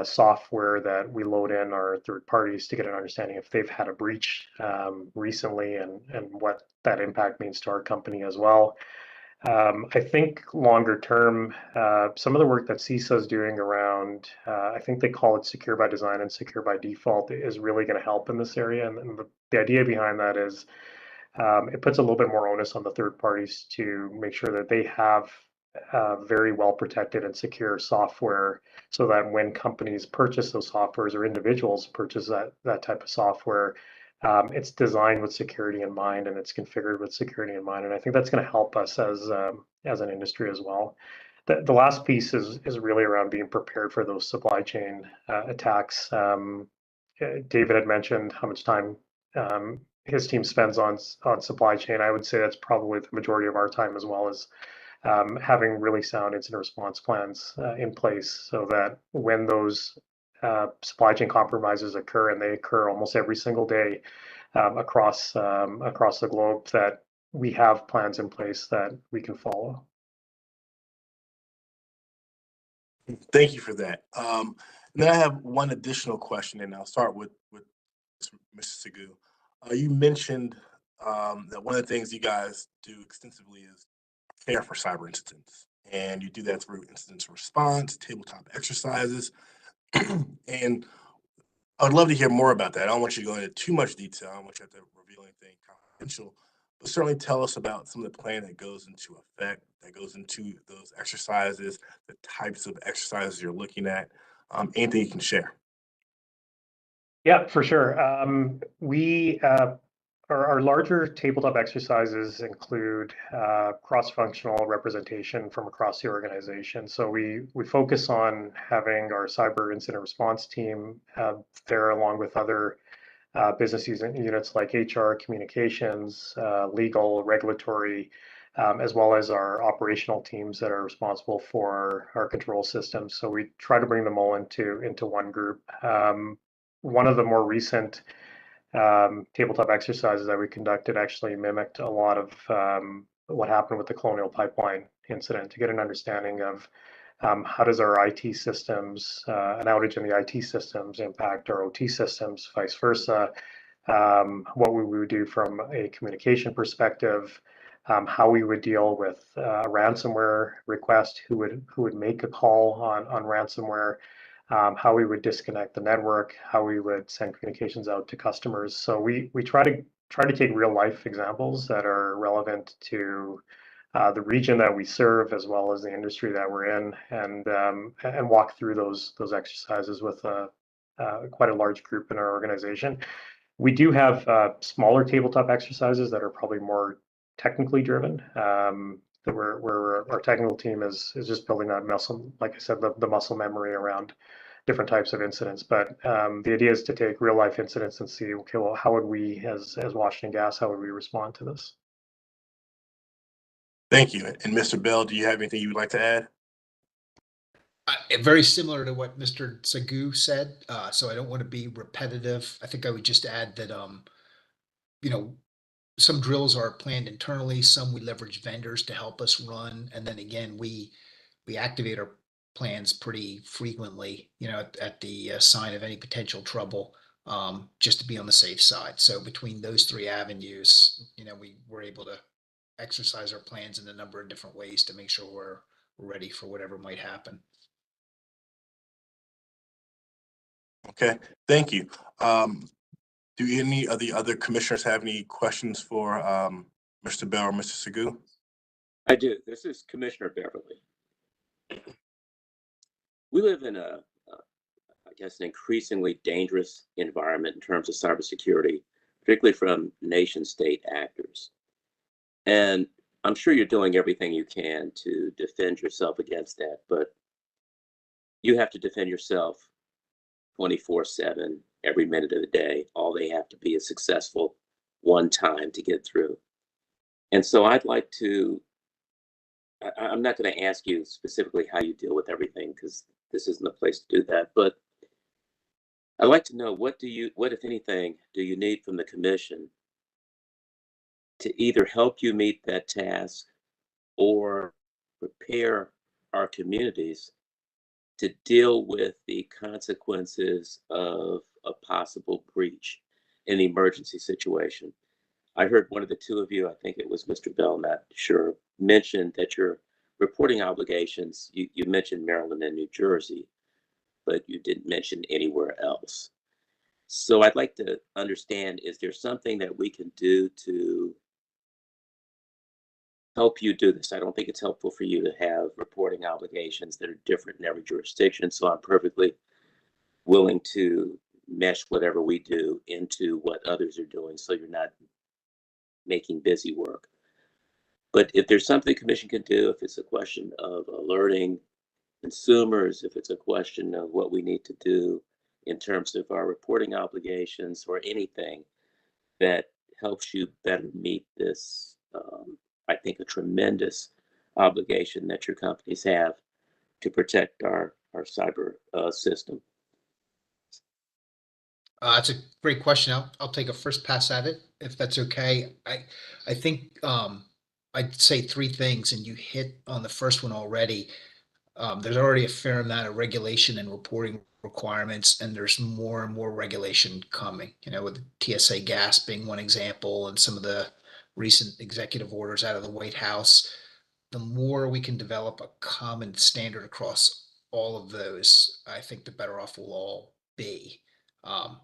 software that we load in our third parties to get an understanding if they've had a breach recently, and what that impact means to our company as well. I think longer term, some of the work that CISA is doing around, I think they call it secure by design and secure by default, is really going to help in this area. And the idea behind that is it puts a little bit more onus on the third parties to make sure that they have very well protected and secure software, so that when companies purchase those softwares, or individuals purchase that type of software, it's designed with security in mind, and it's configured with security in mind. And I think that's going to help us as an industry as well. The last piece is really around being prepared for those supply chain attacks. David had mentioned how much time his team spends on supply chain. I would say that's probably the majority of our time, as well as having really sound incident response plans in place, so that when those supply chain compromises occur, and they occur almost every single day across the globe, that we have plans in place that we can follow. Thank you for that. And then I have one additional question, and I'll start with Mr. Segu. You mentioned that one of the things you guys do extensively is prepare for cyber incidents, and you do that through incident response, tabletop exercises, and I would love to hear more about that. I don't want you to go into too much detail. I don't want you to have to reveal anything confidential, but certainly tell us about some of the planning that goes into effect, that goes into those exercises, the types of exercises you're looking at, anything you can share. Yeah, for sure. Our larger tabletop exercises include cross-functional representation from across the organization. So we focus on having our cyber incident response team there, along with other business units like HR, communications, legal, regulatory, as well as our operational teams that are responsible for our control systems. So we try to bring them all into one group. One of the more recent tabletop exercises that we conducted actually mimicked a lot of what happened with the Colonial Pipeline incident, to get an understanding of how does our IT systems, an outage in the IT systems, impact our OT systems, vice versa, what we would do from a communication perspective, how we would deal with a ransomware request, who would make a call on ransomware, how we would disconnect the network, how we would send communications out to customers. So we try to take real life examples that are relevant to the region that we serve, as well as the industry that we're in, and walk through those exercises with quite a large group in our organization. We do have smaller tabletop exercises that are probably more technically driven. Where our technical team is just building that muscle, like I said, the muscle memory around different types of incidents. But the idea is to take real life incidents and see, okay, well, how would we, as Washington Gas, how would we respond to this? Thank you. And Mr. Bell, do you have anything you would like to add? Very similar to what Mr. Sagu said, so I don't want to be repetitive. I think I would just add that, you know, some drills are planned internally, some we leverage vendors to help us run, and then again, we activate our plans pretty frequently, you know, at the sign of any potential trouble, just to be on the safe side. So between those three avenues, you know, we were able to exercise our plans in a number of different ways to make sure we're ready for whatever might happen. Okay, thank you. Do any of the other commissioners have any questions for Mr. Bell or Mr. Sagu? I do. This is Commissioner Beverly. We live in I guess, an increasingly dangerous environment in terms of cybersecurity, particularly from nation state actors. And I'm sure you're doing everything you can to defend yourself against that, but you have to defend yourself 24/7, every minute of the day. All they have to be is successful one time to get through. And so I'd like to, I'm not going to ask you specifically how you deal with everything because this isn't the place to do that, but I'd like to know what, if anything, do you need from the commission to either help you meet that task or prepare our communities to deal with the consequences of a possible breach in an emergency situation. I heard one of the two of you, I think it was Mr. Bell, not sure, mentioned that your reporting obligations, you mentioned Maryland and New Jersey, but you didn't mention anywhere else. So I'd like to understand, is there something that we can do to help you do this? I don't think it's helpful for you to have reporting obligations that are different in every jurisdiction. So I'm perfectly willing to mesh whatever we do into what others are doing so you're not making busy work. But if there's something the commission can do, if it's a question of alerting consumers, if it's a question of what we need to do in terms of our reporting obligations or anything that helps you better meet this, I think, a tremendous obligation that your companies have to protect our cyber system. That's a great question. I'll take a first pass at it, if that's okay. I think I'd say three things, and you hit on the first one already. There's already a fair amount of regulation and reporting requirements, and there's more and more regulation coming, you know, with TSA gas being one example, and some of the recent executive orders out of the White House. The more we can develop a common standard across all of those, I think the better off we'll all be.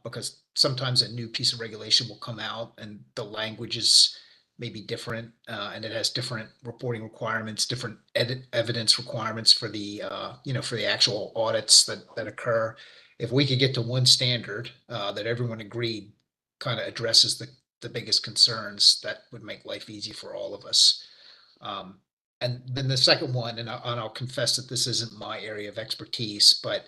Because sometimes a new piece of regulation will come out and the language is maybe different, and it has different reporting requirements, different evidence requirements for the you know, for the actual audits that occur. If we could get to one standard that everyone agreed kind of addresses the biggest concerns, that would make life easy for all of us. And then the second one, and I'll confess that this isn't my area of expertise, but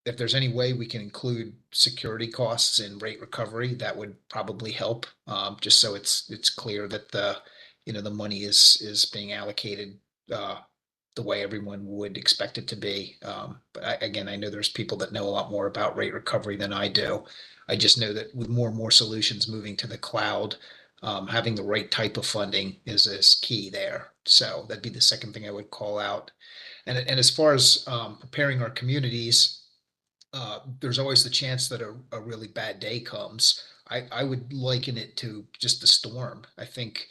if there's any way we can include security costs in rate recovery, that would probably help. Just so it's clear that the, you know, the money is being allocated the way everyone would expect it to be. But again, I know there's people that know a lot more about rate recovery than I do. I just know that with more and more solutions moving to the cloud, having the right type of funding is key there. So that'd be the second thing I would call out. And as far as preparing our communities, there's always the chance that a really bad day comes. I would liken it to just the storm. I think,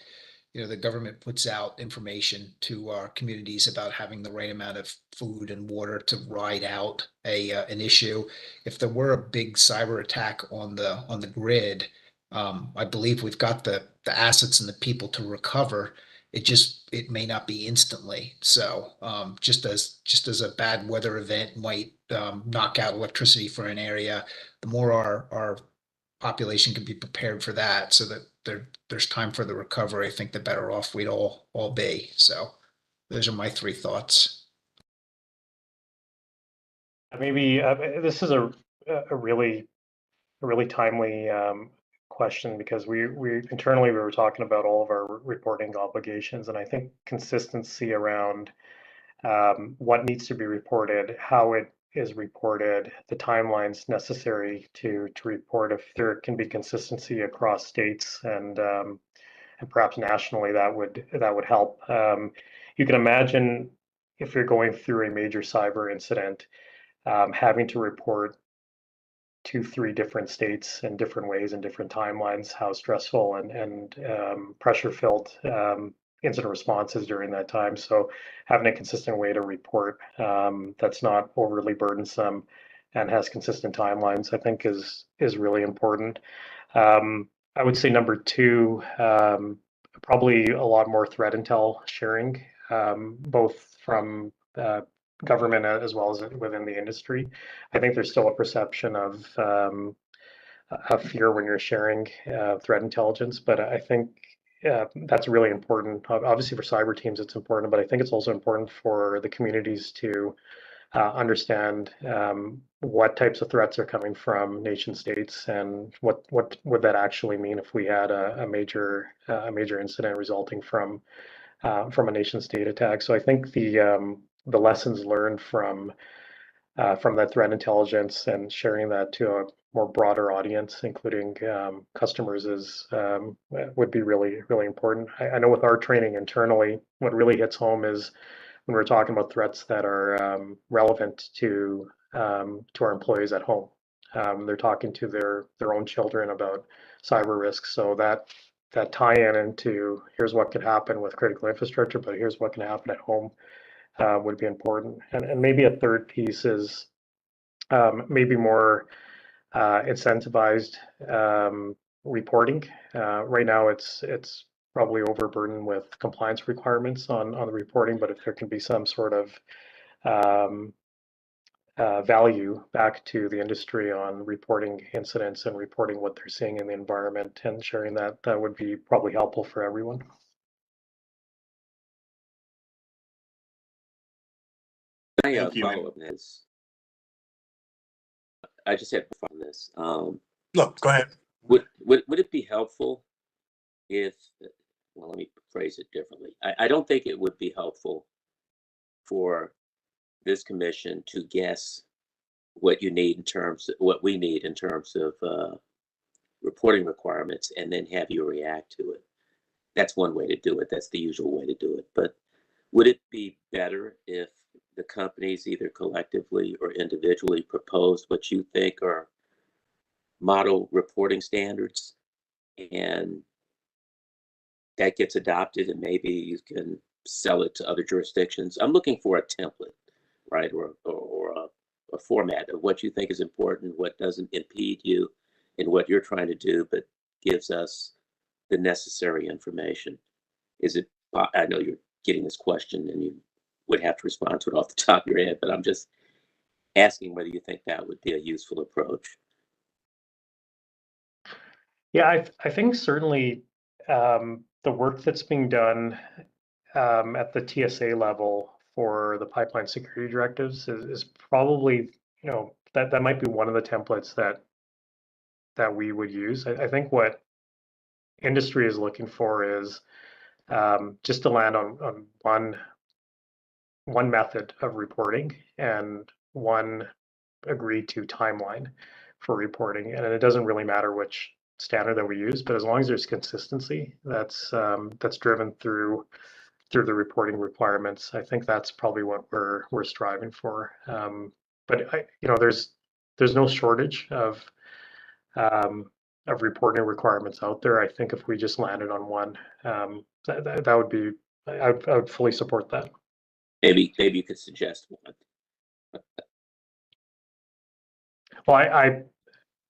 you know, the government puts out information to our communities about having the right amount of food and water to ride out an issue. If there were a big cyber attack on the grid, I believe we've got the assets and the people to recover. It may not be instantly. So just as a bad weather event might knock out electricity for an area, the more our population can be prepared for that, so that there's time for the recovery, I think the better off we'd all be. So those are my three thoughts. Maybe this is a really timely question because we internally we were talking about all of our reporting obligations, and I think consistency around what needs to be reported, how it is reported, the timelines necessary to report. If there can be consistency across states and perhaps nationally, that would help. You can imagine if you're going through a major cyber incident, having to report 2-3 different states in different ways and different timelines, how stressful and pressure filled incident responses during that time. So having a consistent way to report that's not overly burdensome and has consistent timelines, I think is really important. I would say number two, probably a lot more threat intel sharing, both from government as well as within the industry. I think there's still a perception of fear when you're sharing threat intelligence, but I think that's really important. Obviously, for cyber teams, it's important, but I think it's also important for the communities to understand what types of threats are coming from nation states and what would that actually mean if we had a major incident resulting from a nation state attack. So I think the lessons learned from that threat intelligence and sharing that to a more broader audience, including customers, would be really, really important. I know with our training internally, what really hits home is when we're talking about threats that are relevant to our employees at home. They're talking to their own children about cyber risks, so that tie-in into here's what could happen with critical infrastructure, but here's what can happen at home would be important. And maybe a third piece is maybe more incentivized reporting. Right now, it's probably overburdened with compliance requirements on the reporting, but if there can be some sort of value back to the industry on reporting incidents and reporting what they're seeing in the environment and sharing that, that would be probably helpful for everyone. Thank you. Follow up this. I just had to follow this. No, go ahead. Would it be helpful if, well, let me phrase it differently. I don't think it would be helpful for this commission to guess what you need in terms of what we need in terms of reporting requirements and then have you react to it. That's one way to do it. That's the usual way to do it. But would it be better if the companies either collectively or individually proposed what you think are model reporting standards and that gets adopted and maybe you can sell it to other jurisdictions? I'm looking for a template, right? Or a format of what you think is important, what doesn't impede you in what you're trying to do, but gives us the necessary information. Is it, I know you're getting this question and you would have to respond to it off the top of your head, but I'm just asking whether you think that would be a useful approach. Yeah, I think certainly the work that's being done at the TSA level for the pipeline security directives is probably, that might be one of the templates that we would use. I think what industry is looking for is just to land on one method of reporting and one agreed to timeline for reporting. And it doesn't really matter which standard that we use, but as long as there's consistency that's driven through the reporting requirements, I think that's probably what we're striving for. But there's no shortage of reporting requirements out there. I think if we just landed on one, that would be, I would fully support that. Maybe you could suggest one. Well,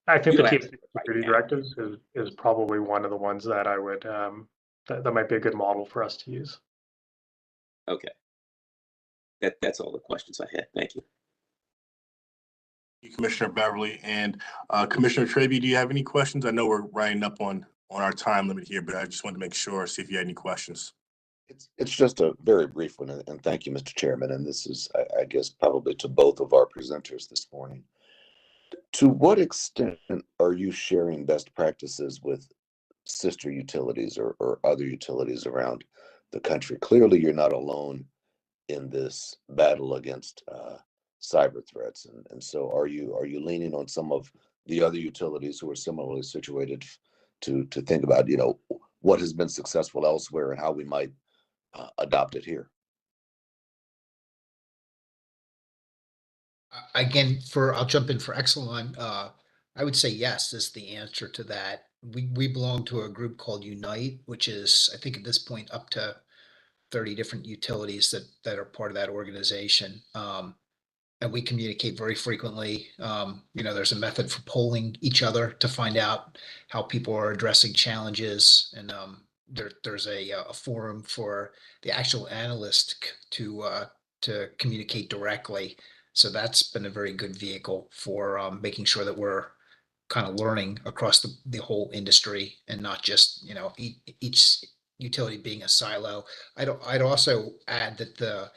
I think You the don't have TSA to right security now. directives is probably one of the ones that I would that might be a good model for us to use. Okay. That's all the questions I had. Thank you. Commissioner Beverly and Commissioner Traby, do you have any questions? I know we're running up on our time limit here, but I just wanted to make sure, see if you had any questions. It's just a very brief one, and thank you, Mr. Chairman. And this is, I guess, probably to both of our presenters this morning. To what extent are you sharing best practices with sister utilities or other utilities around the country? Clearly, you're not alone in this battle against cyber threats, and so are you leaning on some of the other utilities who are similarly situated to think about what has been successful elsewhere and how we might adopt it here? Again, I'll jump in for Exelon. I would say yes is the answer to that. We belong to a group called Unite, which is, I think at this point, up to 30 different utilities that are part of that organization. And we communicate very frequently. There's a method for polling each other to find out how people are addressing challenges. And there's a forum for the actual analyst to communicate directly. So that's been a very good vehicle for making sure that we're kind of learning across the whole industry and not just, each utility being a silo. I'd also add that the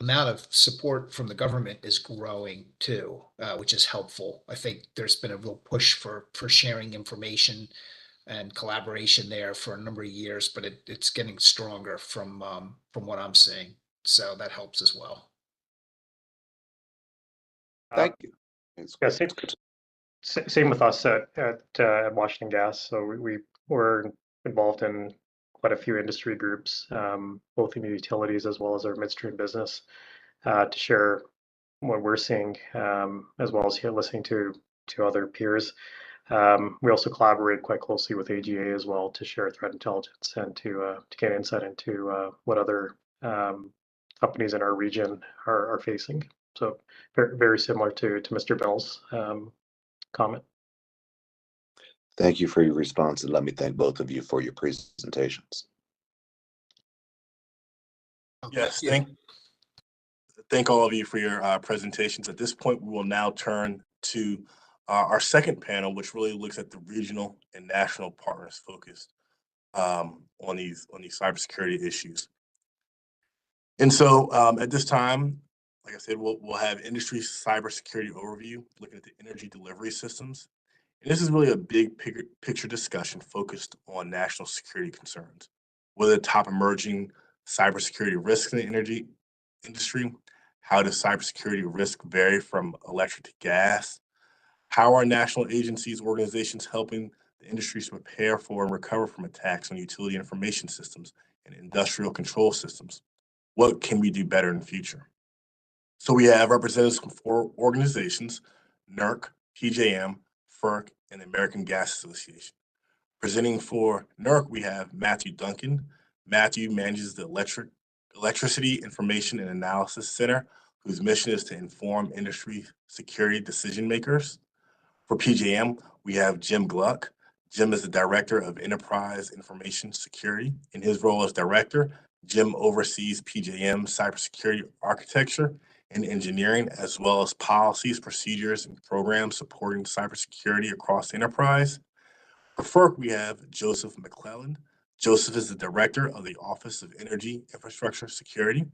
amount of support from the government is growing too, which is helpful. I think there's been a real push for sharing information and collaboration there for a number of years, but it's getting stronger from what I'm seeing. So that helps as well. Thank you. Yeah, same with us at Washington Gas. So we were involved in quite a few industry groups, both in the utilities as well as our midstream business, to share what we're seeing, as well as listening to other peers. We also collaborate quite closely with AGA as well to share threat intelligence and to get insight into what other companies in our region are facing. So very, very similar to Mr. Bell's comment. Thank you for your response, and let me thank both of you for your presentations. Yes, thank all of you for your presentations. At this point, we will now turn to our second panel, which really looks at the regional and national partners focused on these cybersecurity issues. And so at this time, like I said, we'll have industry cybersecurity overview, looking at the energy delivery systems. And this is really a big picture discussion focused on national security concerns. What are the top emerging cybersecurity risks in the energy industry? How does cybersecurity risk vary from electric to gas? How are national agencies, organizations helping the industries to prepare for and recover from attacks on utility information systems and industrial control systems? What can we do better in the future? So we have representatives from 4 organizations: NERC, PJM, FERC, and the American Gas Association. Presenting for NERC, we have Matthew Duncan. Matthew manages the Electricity Information and Analysis Center, whose mission is to inform industry security decision makers. For PJM, we have Jim Gluck. Jim is the Director of Enterprise Information Security. In his role as Director, Jim oversees PJM cybersecurity architecture and engineering, as well as policies, procedures, and programs supporting cybersecurity across the enterprise. For FERC, we have Joseph McClelland. Joseph is the Director of the Office of Energy Infrastructure Security.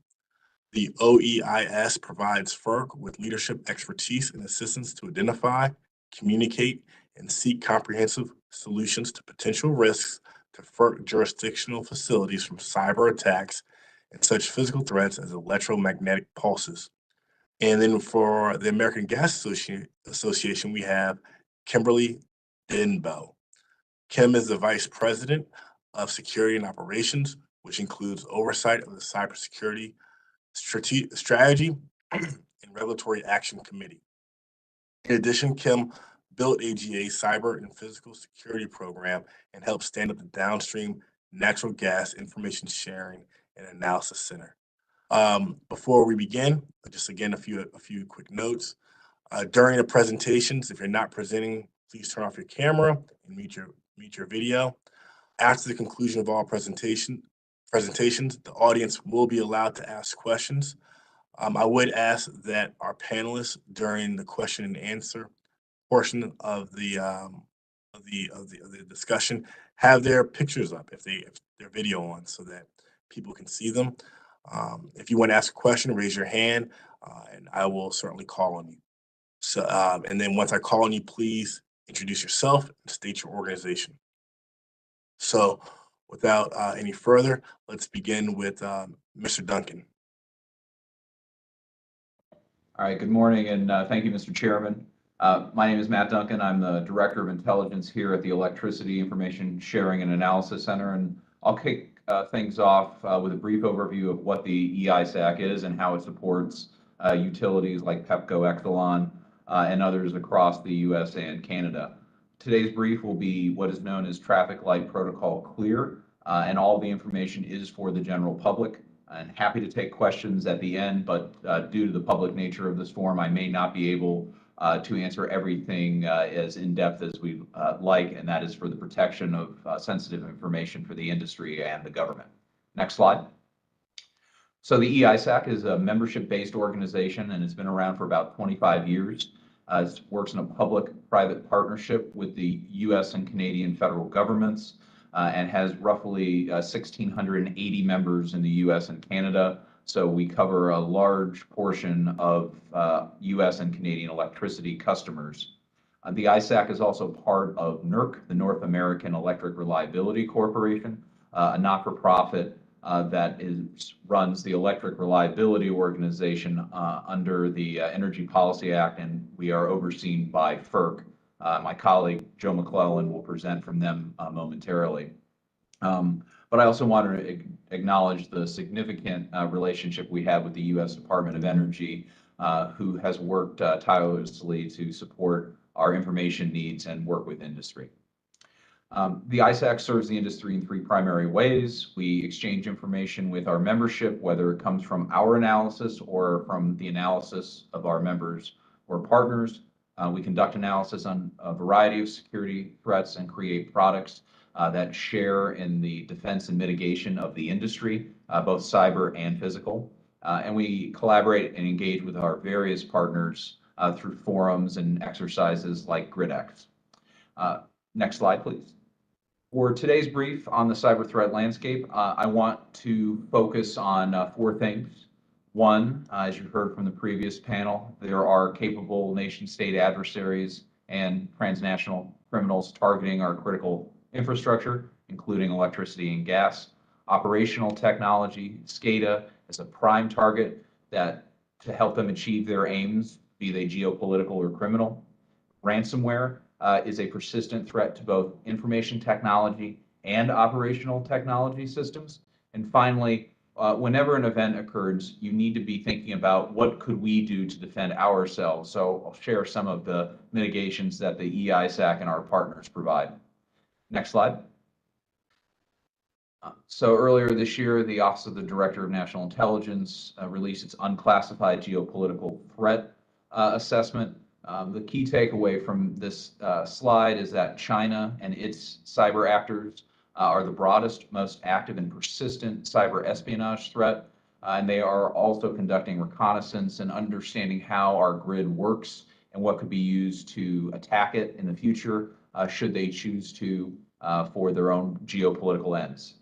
The OEIS provides FERC with leadership expertise and assistance to identify, communicate, and seek comprehensive solutions to potential risks to FERC jurisdictional facilities from cyber attacks and such physical threats as electromagnetic pulses. And then for the American Gas Association, we have Kimberly Denbo. Kim is the Vice President of Security and Operations, which includes oversight of the Cybersecurity Strategy and Regulatory Action Committee. In addition, Kim built AGA's cyber and physical security program and helped stand up the downstream natural gas information sharing and analysis center. Before we begin, just again a few quick notes. During the presentations, if you're not presenting, please turn off your camera and mute your video. After the conclusion of all presentations, the audience will be allowed to ask questions. I would ask that our panelists during the question and answer portion of the discussion have their pictures up if their video on, so that people can see them. If you want to ask a question, raise your hand, and I will certainly call on you. So, and then once I call on you, please introduce yourself and state your organization. So without any further, let's begin with Mr. Duncan. All right, good morning, and thank you, Mr. Chairman. My name is Matt Duncan. I'm the Director of Intelligence here at the Electricity Information Sharing and Analysis Center, and I'll kick things off with a brief overview of what the EISAC is and how it supports utilities like Pepco, Exelon, and others across the U.S. and Canada. Today's brief will be what is known as Traffic Light Protocol Clear, and all the information is for the general public. I'm happy to take questions at the end, but due to the public nature of this forum, I may not be able to answer everything as in-depth as we like, and that is for the protection of sensitive information for the industry and the government. Next slide. So the EISAC is a membership-based organization, and it's been around for about 25 years. It works in a public-private partnership with the U.S. and Canadian federal governments, and has roughly 1,680 members in the U.S. and Canada. So we cover a large portion of U.S. and Canadian electricity customers. The ISAC is also part of NERC, the North American Electric Reliability Corporation, a not-for-profit that runs the Electric Reliability Organization under the Energy Policy Act, and we are overseen by FERC. My colleague, Joe McClellan, will present from them momentarily. But I also want to acknowledge the significant relationship we have with the U.S. Department of Energy, who has worked tirelessly to support our information needs and work with industry. The ISAC serves the industry in three primary ways. We exchange information with our membership, whether it comes from our analysis or from the analysis of our members or partners. We conduct analysis on a variety of security threats and create products that share in the defense and mitigation of the industry, both cyber and physical. And we collaborate and engage with our various partners through forums and exercises like GridX. Next slide, please. For today's brief on the cyber threat landscape, I want to focus on four things. One, as you heard from the previous panel, there are capable nation-state adversaries and transnational criminals targeting our critical infrastructure, including electricity and gas. Operational technology, SCADA, is a prime target that to help them achieve their aims, be they geopolitical or criminal. Ransomware is a persistent threat to both information technology and operational technology systems. And finally, whenever an event occurs, you need to be thinking about what could we do to defend ourselves. So I'll share some of the mitigations that the EISAC and our partners provide. Next slide. So earlier this year, the Office of the Director of National Intelligence released its unclassified geopolitical threat assessment. The key takeaway from this slide is that China and its cyber actors are the broadest, most active and persistent cyber espionage threat. And they are also conducting reconnaissance and understanding how our grid works and what could be used to attack it in the future, should they choose to, for their own geopolitical ends.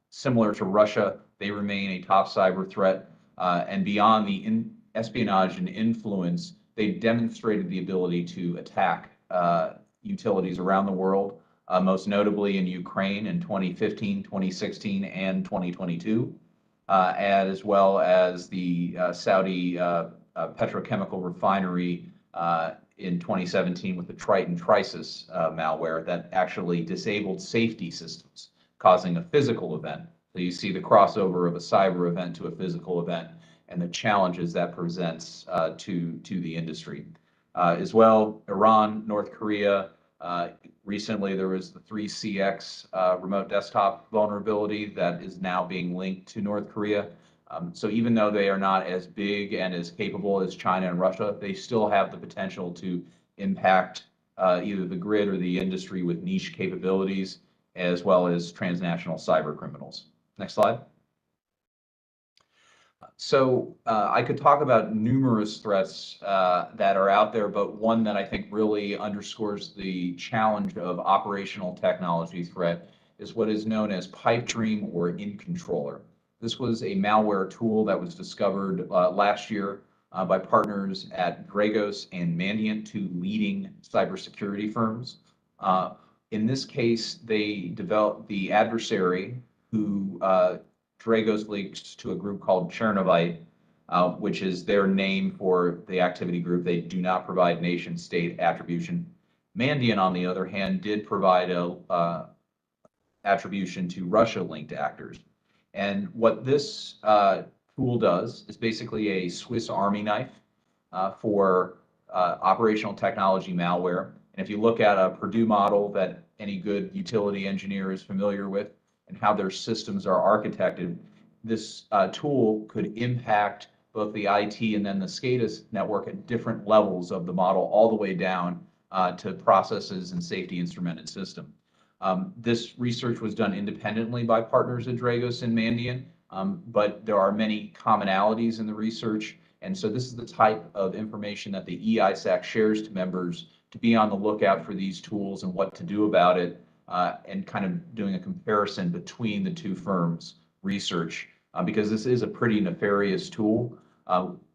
Similar to Russia, they remain a top cyber threat. And beyond the espionage and influence, they demonstrated the ability to attack utilities around the world, most notably in Ukraine in 2015, 2016, and 2022, as well as the Saudi petrochemical refinery in 2017 with the Triton Trisis malware that actually disabled safety systems, causing a physical event. So you see the crossover of a cyber event to a physical event and the challenges that presents to the industry. As well, Iran, North Korea, recently there was the 3CX remote desktop vulnerability that is now being linked to North Korea. So even though they are not as big and as capable as China and Russia, they still have the potential to impact either the grid or the industry with niche capabilities, as well as transnational cyber criminals. Next slide. So I could talk about numerous threats that are out there, but one that I think really underscores the challenge of operational technology threat is what is known as pipe dream or InController. This was a malware tool that was discovered last year by partners at Dragos and Mandiant, two leading cybersecurity firms. In this case, they developed the adversary who Dragos leaks to a group called Chernovite, which is their name for the activity group. They do not provide nation-state attribution. Mandiant, on the other hand, did provide a attribution to Russia-linked actors. And what this tool does is basically a Swiss Army knife for operational technology malware. And if you look at a Purdue model that any good utility engineer is familiar with and how their systems are architected, this tool could impact both the IT and then the SCADA network at different levels of the model, all the way down to processes and safety instrumented system. This research was done independently by partners at Dragos and Mandiant, but there are many commonalities in the research. And so this is the type of information that the EISAC shares to members to be on the lookout for these tools and what to do about it, and kind of doing a comparison between the two firms' research, because this is a pretty nefarious tool.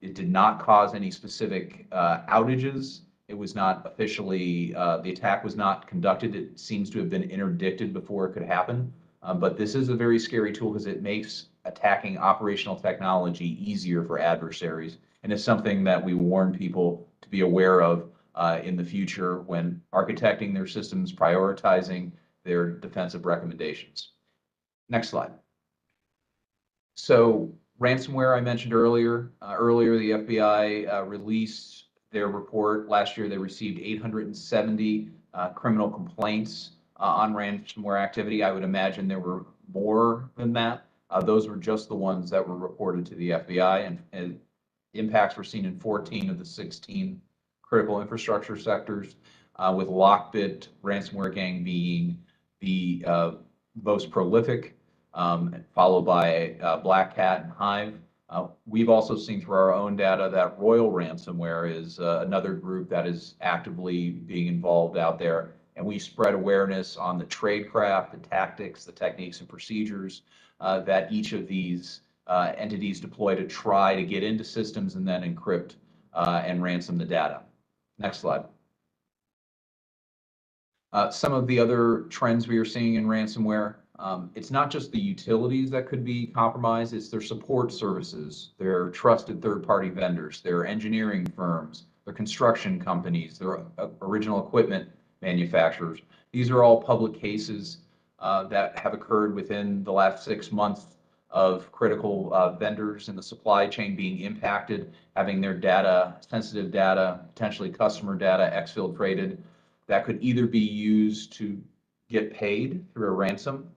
It did not cause any specific outages. It was not officially, the attack was not conducted. It seems to have been interdicted before it could happen. But this is a very scary tool because it makes attacking operational technology easier for adversaries. And it's something that we warn people to be aware of in the future when architecting their systems, prioritizing their defensive recommendations. Next slide. So ransomware, I mentioned earlier. Earlier, the FBI released their report. Last year, they received 870 criminal complaints on ransomware activity. I would imagine there were more than that. Those were just the ones that were reported to the FBI, and impacts were seen in 14 of the 16 critical infrastructure sectors, with Lockbit ransomware gang being the most prolific, followed by Black Hat and Hive. We've also seen through our own data that Royal Ransomware is another group that is actively being involved out there. And we spread awareness on the tradecraft, the tactics, the techniques and procedures that each of these entities deploy to try to get into systems and then encrypt and ransom the data. Next slide. Some of the other trends we are seeing in ransomware, it's not just the utilities that could be compromised, it's their support services, their trusted third-party vendors, their engineering firms, their construction companies, their original equipment manufacturers. These are all public cases that have occurred within the last 6 months of critical vendors in the supply chain being impacted, having their data, sensitive data, potentially customer data, exfiltrated. That could either be used to get paid through a ransom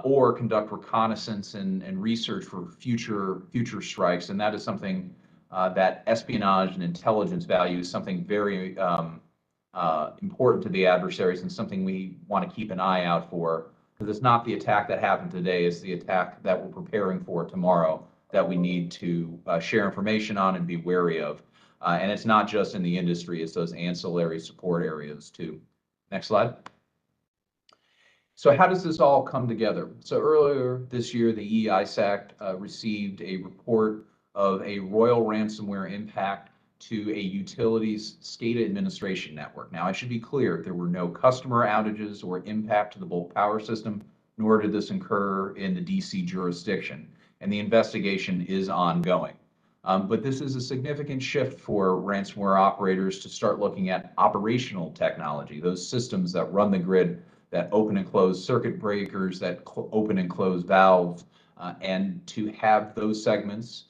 or conduct reconnaissance and research for future strikes. And that is something that espionage and intelligence value is something very important to the adversaries and something we want to keep an eye out for, because it's not the attack that happened today, it's the attack that we're preparing for tomorrow that we need to share information on and be wary of. And it's not just in the industry, it's those ancillary support areas too. Next slide. So how does this all come together? So earlier this year, the EISAC received a report of a Royal ransomware impact to a utilities SCADA administration network. Now, I should be clear, there were no customer outages or impact to the bulk power system, nor did this occur in the DC jurisdiction, and the investigation is ongoing. But this is a significant shift for ransomware operators to start looking at operational technology, those systems that run the grid, that open and close circuit breakers, that open and close valves, and to have those segments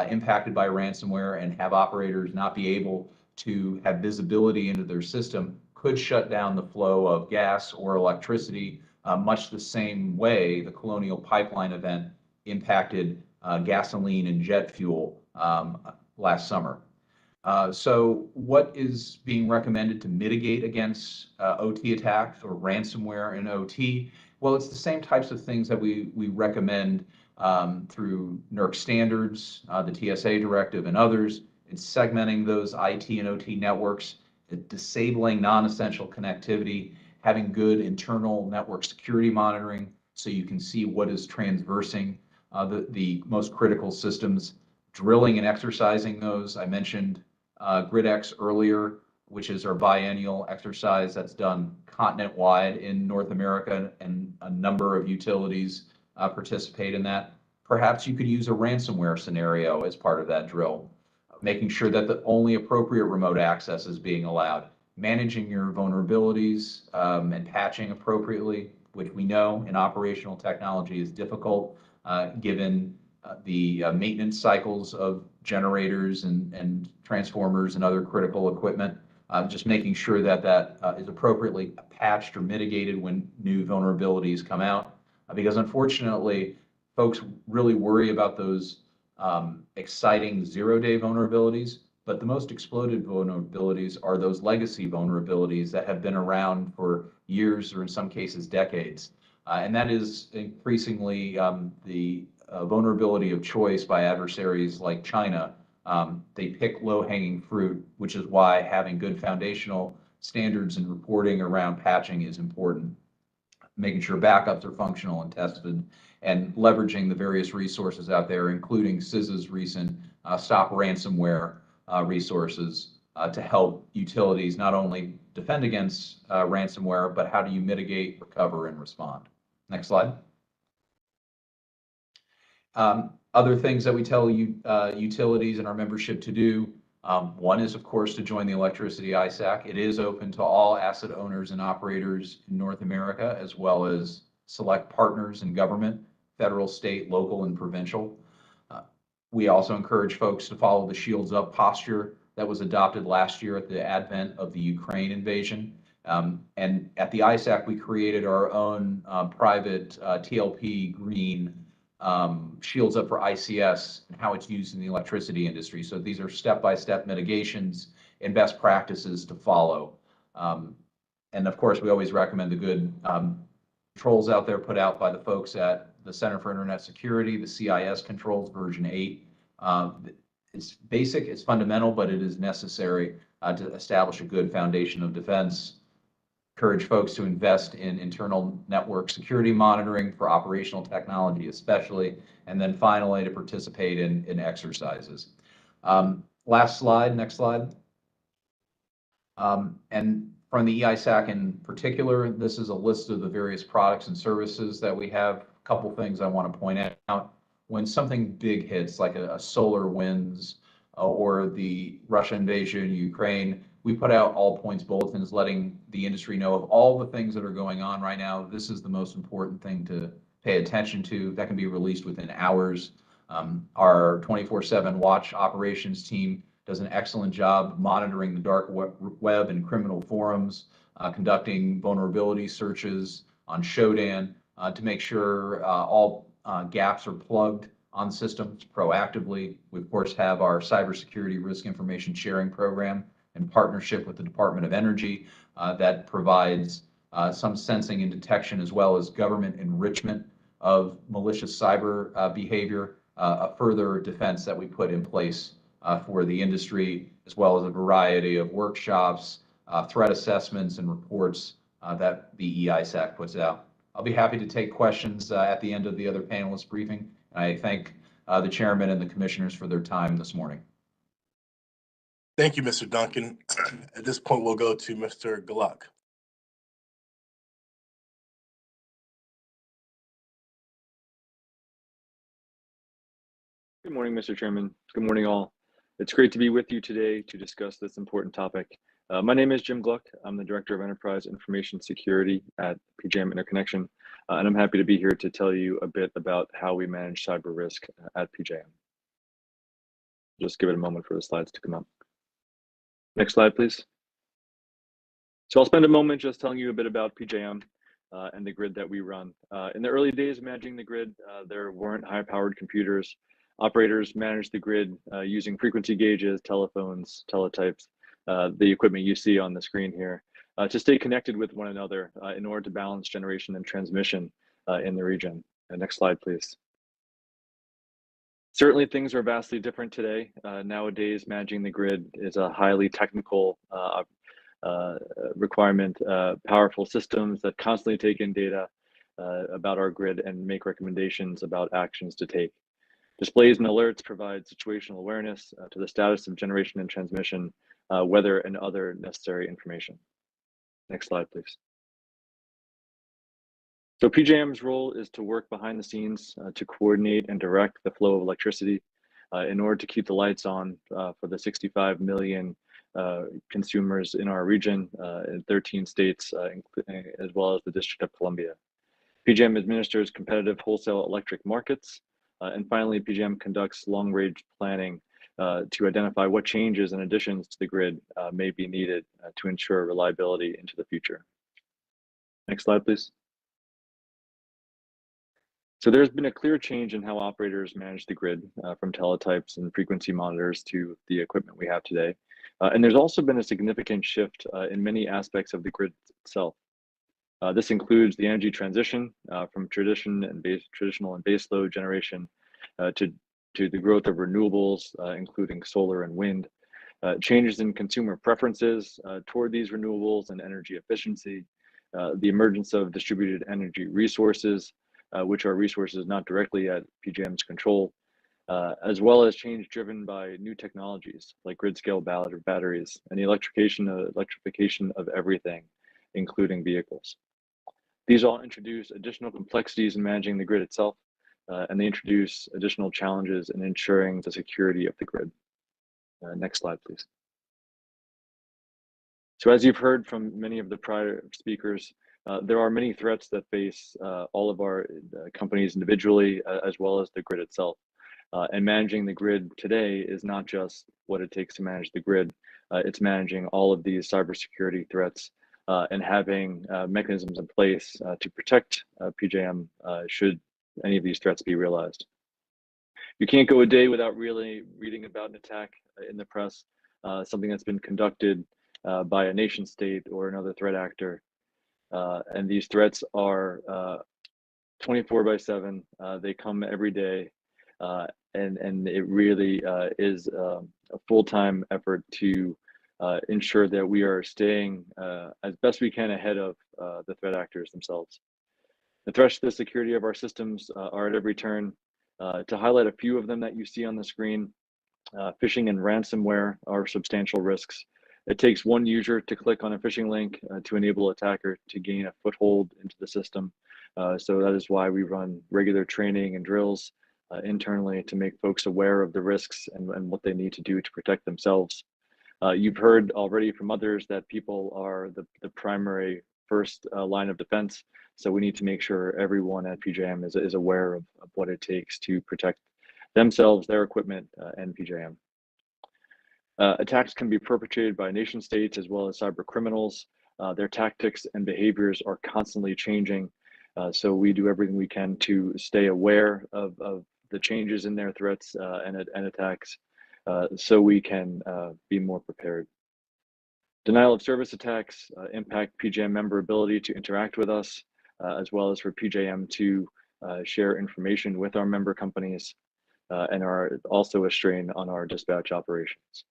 impacted by ransomware and have operators not be able to have visibility into their system could shut down the flow of gas or electricity, much the same way the Colonial Pipeline event impacted gasoline and jet fuel last summer. So what is being recommended to mitigate against OT attacks or ransomware in OT? Well, it's the same types of things that we recommend through NERC standards, the TSA directive and others. It's segmenting those IT and OT networks, disabling non-essential connectivity, having good internal network security monitoring so you can see what is transversing the most critical systems, drilling and exercising those. I mentioned GridX earlier, which is our biennial exercise that's done continent-wide in North America, and a number of utilities participate in that. Perhaps you could use a ransomware scenario as part of that drill, making sure that the only appropriate remote access is being allowed, managing your vulnerabilities and patching appropriately, which we know in operational technology is difficult given the maintenance cycles of generators and transformers and other critical equipment. Just making sure that that is appropriately patched or mitigated when new vulnerabilities come out. Because unfortunately, folks really worry about those exciting zero-day vulnerabilities, but the most exploded vulnerabilities are those legacy vulnerabilities that have been around for years or in some cases decades. And that is increasingly the vulnerability of choice by adversaries like China. They pick low-hanging fruit, which is why having good foundational standards and reporting around patching is important. Making sure backups are functional and tested, and leveraging the various resources out there, including CISA's recent Stop Ransomware resources to help utilities not only defend against ransomware, but how do you mitigate, recover, and respond. Next slide. Other things that we tell utilities and our membership to do. One is, of course, to join the Electricity ISAC. It is open to all asset owners and operators in North America, as well as select partners in government, federal, state, local, and provincial. We also encourage folks to follow the Shields Up posture that was adopted last year at the advent of the Ukraine invasion. And at the ISAC, we created our own private TLP green Shields Up for ICS and how it's used in the electricity industry. So these are step-by-step mitigations and best practices to follow. And of course, we always recommend the good controls out there put out by the folks at the Center for Internet Security, the CIS controls version 8. It's basic, it's fundamental, but it is necessary to establish a good foundation of defense. Encourage folks to invest in internal network security monitoring for operational technology especially, and then finally to participate in exercises. Last slide, next slide. And from the EISAC in particular, this is a list of the various products and services that we have. A couple things I want to point out. When something big hits, like a solar winds or the Russia invasion, Ukraine, we put out all points bulletins letting the industry know of all the things that are going on right now. This is the most important thing to pay attention to. That can be released within hours. Our 24/7 watch operations team does an excellent job monitoring the dark web and criminal forums, conducting vulnerability searches on Shodan to make sure all gaps are plugged on systems proactively. We, of course, have our cybersecurity risk information sharing program in partnership with the Department of Energy that provides some sensing and detection, as well as government enrichment of malicious cyber behavior, a further defense that we put in place for the industry, as well as a variety of workshops, threat assessments, and reports that the EISAC puts out. I'll be happy to take questions at the end of the other panelist briefing. I thank the chairman and the commissioners for their time this morning. Thank you, Mr. Duncan. At this point, we'll go to Mr. Gluck. Good morning, Mr. Chairman. Good morning, all. It's great to be with you today to discuss this important topic. My name is Jim Gluck. I'm the Director of Enterprise Information Security at PJM Interconnection, and I'm happy to be here to tell you a bit about how we manage cyber risk at PJM. Just give it a moment for the slides to come up. Next slide, please. So I'll spend a moment just telling you a bit about PJM and the grid that we run. In the early days of managing the grid, there weren't high-powered computers. Operators managed the grid using frequency gauges, telephones, teletypes, the equipment you see on the screen here, to stay connected with one another in order to balance generation and transmission in the region. Next slide, please. Certainly things are vastly different today. Nowadays, managing the grid is a highly technical requirement, powerful systems that constantly take in data about our grid and make recommendations about actions to take. Displays and alerts provide situational awareness to the status of generation and transmission, weather, and other necessary information. Next slide, please. So PJM's role is to work behind the scenes to coordinate and direct the flow of electricity in order to keep the lights on for the 65 million consumers in our region, in 13 states, as well as the District of Columbia. PJM administers competitive wholesale electric markets. And finally, PJM conducts long-range planning to identify what changes and additions to the grid may be needed to ensure reliability into the future. Next slide, please. So there's been a clear change in how operators manage the grid from teletypes and frequency monitors to the equipment we have today. And there's also been a significant shift in many aspects of the grid itself. This includes the energy transition from traditional and baseload generation to the growth of renewables, including solar and wind, changes in consumer preferences toward these renewables and energy efficiency, the emergence of distributed energy resources, which are resources not directly at PJM's control, as well as change driven by new technologies like grid-scale batteries and the electrification of everything, including vehicles. These all introduce additional complexities in managing the grid itself, and they introduce additional challenges in ensuring the security of the grid. Next slide, please. So as you've heard from many of the prior speakers, there are many threats that face all of our companies individually, as well as the grid itself. And managing the grid today is not just what it takes to manage the grid, it's managing all of these cybersecurity threats and having mechanisms in place to protect PJM should any of these threats be realized. You can't go a day without really reading about an attack in the press, something that's been conducted by a nation state or another threat actor. And these threats are 24/7. They come every day. And it really is a full-time effort to ensure that we are staying as best we can ahead of the threat actors themselves. The threats to the security of our systems are at every turn. To highlight a few of them that you see on the screen, phishing and ransomware are substantial risks. It takes one user to click on a phishing link to enable an attacker to gain a foothold into the system. So that is why we run regular training and drills internally to make folks aware of the risks and what they need to do to protect themselves. You've heard already from others that people are the primary first line of defense. So we need to make sure everyone at PJM is aware of what it takes to protect themselves, their equipment, and PJM. Attacks can be perpetrated by nation states as well as cyber criminals. Their tactics and behaviors are constantly changing. So we do everything we can to stay aware of the changes in their threats and attacks so we can be more prepared. Denial of service attacks impact PJM member ability to interact with us, as well as for PJM to share information with our member companies and are also a strain on our dispatch operations.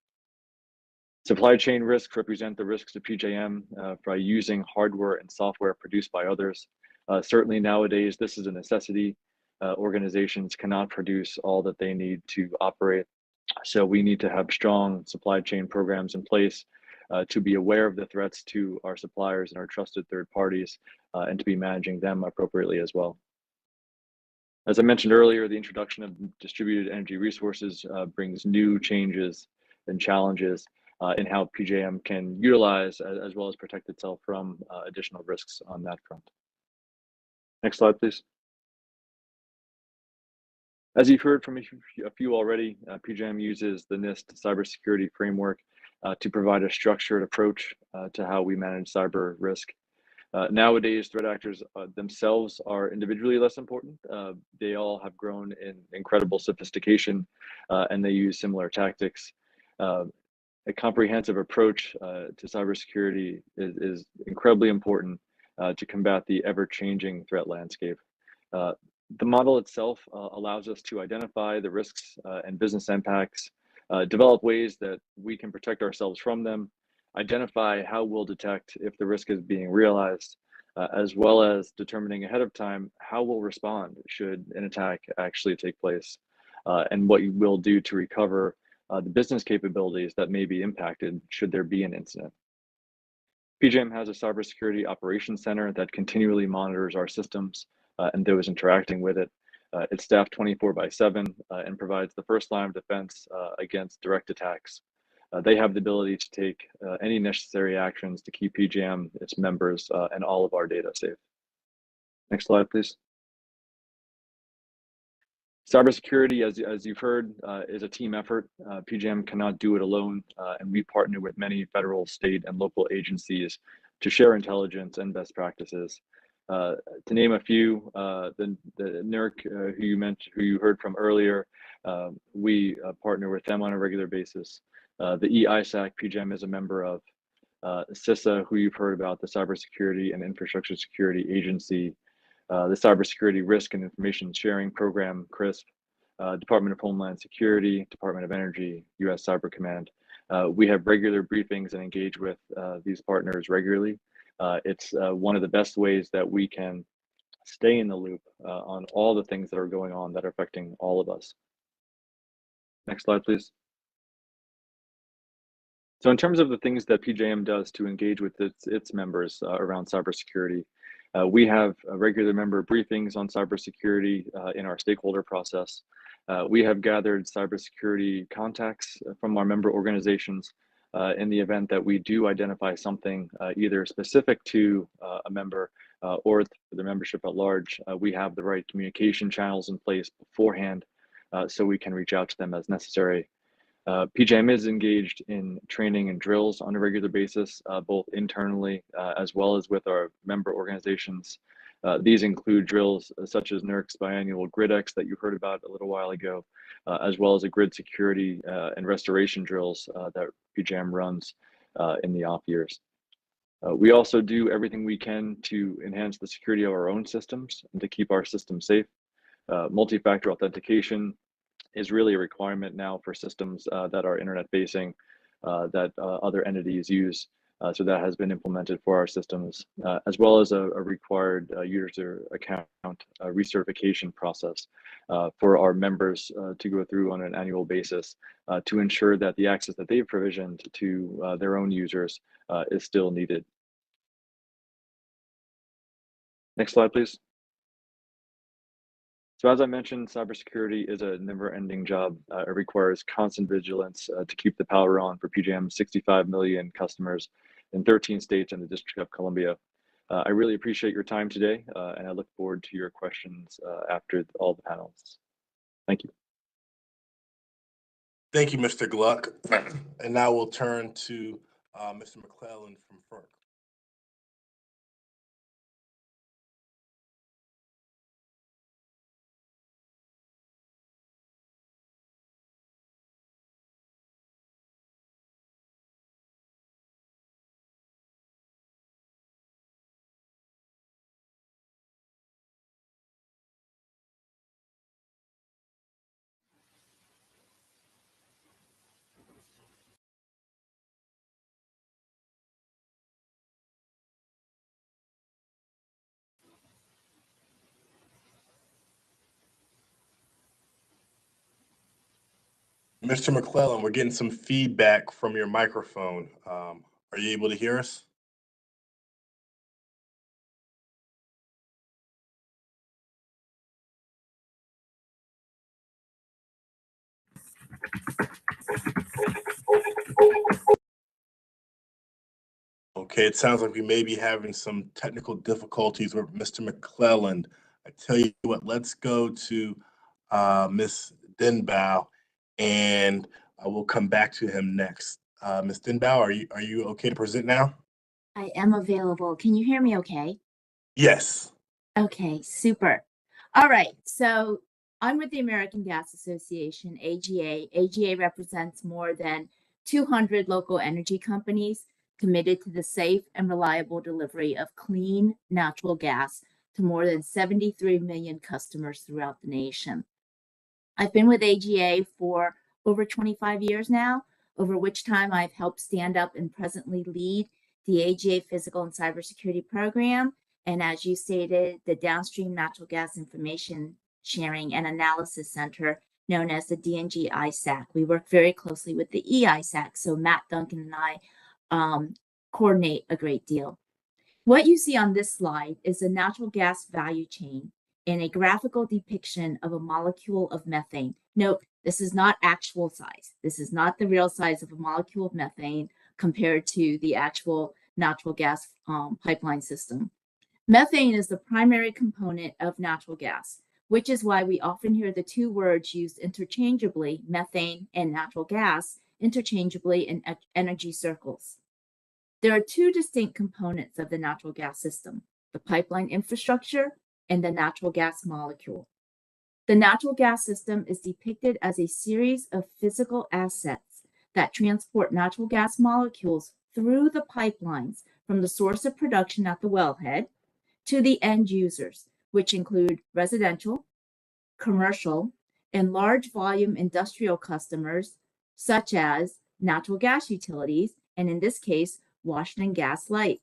Supply chain risks represent the risks to PJM by using hardware and software produced by others. Certainly nowadays, this is a necessity. Organizations cannot produce all that they need to operate. So we need to have strong supply chain programs in place to be aware of the threats to our suppliers and our trusted third parties and to be managing them appropriately as well. As I mentioned earlier, the introduction of distributed energy resources brings new changes and challenges in how PJM can utilize as well as protect itself from additional risks on that front. Next slide, please. As you've heard from a few already, PJM uses the NIST cybersecurity framework to provide a structured approach to how we manage cyber risk. Nowadays, threat actors themselves are individually less important. They all have grown in incredible sophistication and they use similar tactics. A comprehensive approach to cybersecurity is incredibly important to combat the ever-changing threat landscape. The model itself allows us to identify the risks and business impacts, develop ways that we can protect ourselves from them, identify how we'll detect if the risk is being realized, as well as determining ahead of time how we'll respond should an attack actually take place. and what you will do to recover the business capabilities that may be impacted should there be an incident. PJM has a cybersecurity operations center that continually monitors our systems and those interacting with it. It's staffed 24/7 and provides the first line of defense against direct attacks. They have the ability to take any necessary actions to keep PJM, its members, and all of our data safe. Next slide, please. Cybersecurity, as you've heard, is a team effort. PJM cannot do it alone, and we partner with many federal, state, and local agencies to share intelligence and best practices. To name a few, the NERC, who you heard from earlier, we partner with them on a regular basis. The EISAC, PJM is a member of. CISA, who you've heard about, the Cybersecurity and Infrastructure Security Agency, the Cybersecurity Risk and Information Sharing Program, CRISP, Department of Homeland Security, Department of Energy, U.S. Cyber Command. We have regular briefings and engage with these partners regularly. It's one of the best ways that we can stay in the loop on all the things that are going on that are affecting all of us. Next slide, please. So in terms of the things that PJM does to engage with its members around cybersecurity, we have regular member briefings on cybersecurity in our stakeholder process. We have gathered cybersecurity contacts from our member organizations in the event that we do identify something either specific to a member or the membership at large. We have the right communication channels in place beforehand so we can reach out to them as necessary. PJM is engaged in training and drills on a regular basis, both internally as well as with our member organizations. These include drills such as NERC's biannual GridX that you heard about a little while ago, as well as a grid security and restoration drills that PJM runs in the off years. We also do everything we can to enhance the security of our own systems and to keep our systems safe. Multi-factor authentication is really a requirement now for systems that are internet facing that other entities use. So that has been implemented for our systems, as well as a required user account recertification process for our members to go through on an annual basis to ensure that the access that they've provisioned to their own users is still needed. Next slide, please. So as I mentioned, cybersecurity is a never-ending job. It requires constant vigilance to keep the power on for PJM's 65 million customers in 13 states and the District of Columbia. I really appreciate your time today, and I look forward to your questions after all the panels. Thank you. Thank you, Mr. Gluck. And now we'll turn to Mr. McClellan from FERC. Mr. McClellan, we're getting some feedback from your microphone. Are you able to hear us? Okay, it sounds like we may be having some technical difficulties with Mr. McClellan. I tell you what, let's go to Ms. Denbow, and I will come back to him next. Ms. Denbow, are you okay to present now? I am available. Can you hear me okay? Yes. Okay, super. All right, so I'm with the American Gas Association, AGA. AGA represents more than 200 local energy companies committed to the safe and reliable delivery of clean natural gas to more than 73 million customers throughout the nation. I've been with AGA for over 25 years now, over which time I've helped stand up and presently lead the AGA Physical and Cybersecurity Program, and as you stated, the Downstream Natural Gas Information Sharing and Analysis Center known as the DNG ISAC. We work very closely with the EISAC, so Matt Duncan and I coordinate a great deal. What you see on this slide is a natural gas value chain and a graphical depiction of a molecule of methane. Note, this is not actual size. This is not the real size of a molecule of methane compared to the actual natural gas pipeline system. Methane is the primary component of natural gas, which is why we often hear the two words used interchangeably, methane and natural gas, interchangeably in energy circles. There are two distinct components of the natural gas system, the pipeline infrastructure and the natural gas molecule. The natural gas system is depicted as a series of physical assets that transport natural gas molecules through the pipelines from the source of production at the wellhead to the end users, which include residential, commercial, and large volume industrial customers, such as natural gas utilities, and in this case, Washington Gas Light.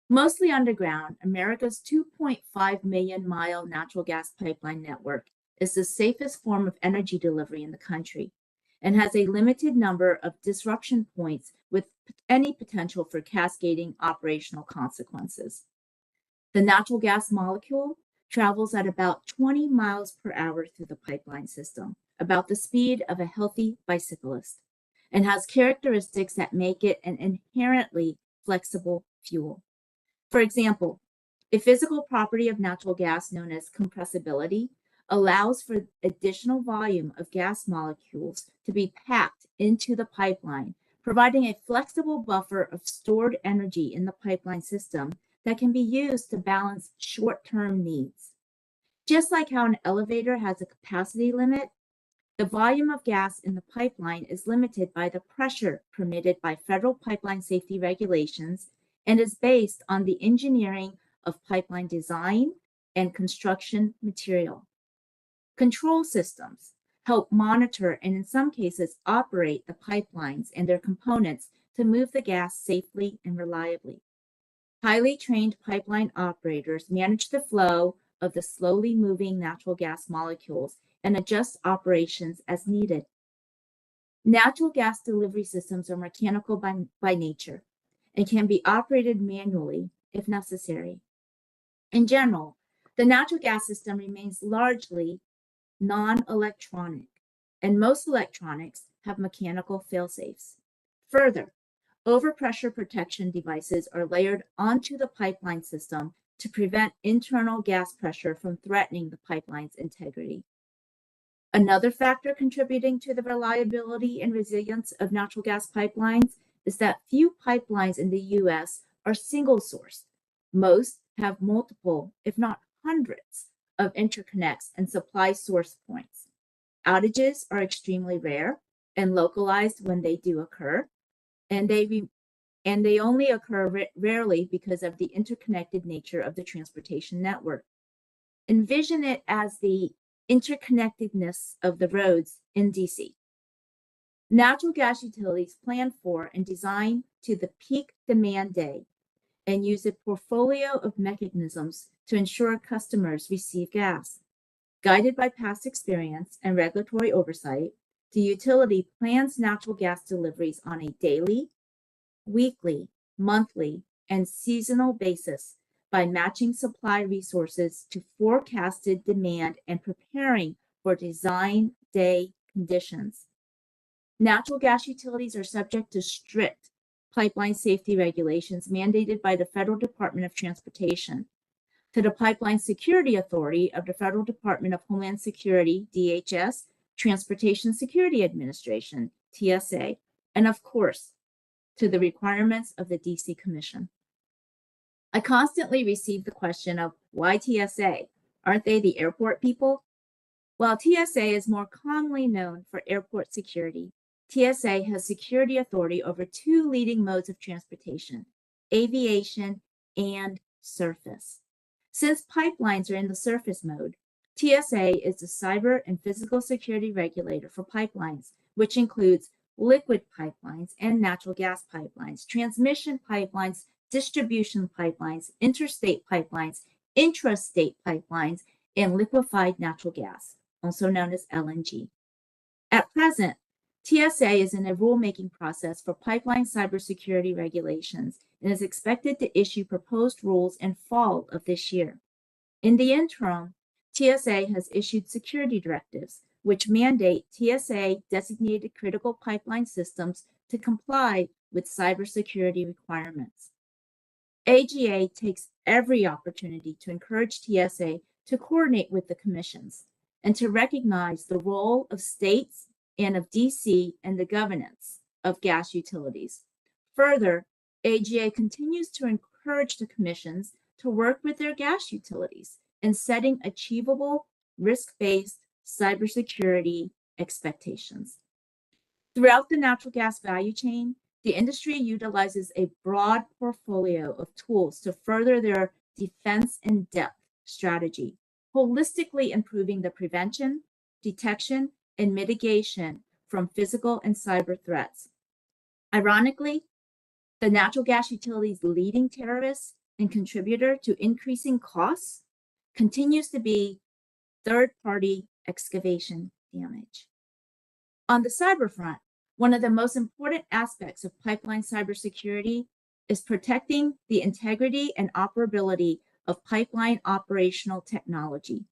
Mostly underground, America's 2.5 million mile natural gas pipeline network is the safest form of energy delivery in the country and has a limited number of disruption points with any potential for cascading operational consequences. The natural gas molecule travels at about 20 miles per hour through the pipeline system, about the speed of a healthy bicyclist, and has characteristics that make it an inherently flexible fuel. For example, a physical property of natural gas known as compressibility allows for additional volume of gas molecules to be packed into the pipeline, providing a flexible buffer of stored energy in the pipeline system that can be used to balance short-term needs. Just like how an elevator has a capacity limit, the volume of gas in the pipeline is limited by the pressure permitted by federal pipeline safety regulations and is based on the engineering of pipeline design and construction material. Control systems help monitor and in some cases operate the pipelines and their components to move the gas safely and reliably. Highly trained pipeline operators manage the flow of the slowly moving natural gas molecules and adjust operations as needed. Natural gas delivery systems are mechanical by nature and can be operated manually if necessary. In general, the natural gas system remains largely non-electronic, and most electronics have mechanical failsafes. Further, overpressure protection devices are layered onto the pipeline system to prevent internal gas pressure from threatening the pipeline's integrity. Another factor contributing to the reliability and resilience of natural gas pipelines is that few pipelines in the U.S. are single source. Most have multiple, if not hundreds, of interconnects and supply source points. Outages are extremely rare and localized when they do occur, and they only occur rarely because of the interconnected nature of the transportation network. Envision it as the interconnectedness of the roads in DC. Natural gas utilities plan for and design to the peak demand day and use a portfolio of mechanisms to ensure customers receive gas. Guided by past experience and regulatory oversight, the utility plans natural gas deliveries on a daily, weekly, monthly, and seasonal basis by matching supply resources to forecasted demand and preparing for design day conditions. Natural gas utilities are subject to strict pipeline safety regulations mandated by the Federal Department of Transportation, to the Pipeline Security Authority of the Federal Department of Homeland Security, DHS, Transportation Security Administration, TSA, and of course, to the requirements of the DC Commission. I constantly receive the question of why TSA? Aren't they the airport people? While TSA is more commonly known for airport security, TSA has security authority over two leading modes of transportation, aviation and surface. Since pipelines are in the surface mode, TSA is the cyber and physical security regulator for pipelines, which includes liquid pipelines and natural gas pipelines, transmission pipelines, distribution pipelines, interstate pipelines, intrastate pipelines, and liquefied natural gas. also known as LNG. At present, TSA is in a rulemaking process for pipeline cybersecurity regulations and is expected to issue proposed rules in fall of this year. In the interim, TSA has issued security directives, which mandate TSA designated critical pipeline systems to comply with cybersecurity requirements. AGA takes every opportunity to encourage TSA to coordinate with the commissions and to recognize the role of states and of DC and the governance of gas utilities. Further, AGA continues to encourage the commissions to work with their gas utilities in setting achievable risk-based cybersecurity expectations. Throughout the natural gas value chain, the industry utilizes a broad portfolio of tools to further their defense in depth strategy, holistically improving the prevention, detection, and mitigation from physical and cyber threats. Ironically, the natural gas utility's leading terrorist and contributor to increasing costs continues to be third-party excavation damage. On the cyber front, one of the most important aspects of pipeline cybersecurity is protecting the integrity and operability of pipeline operational technology.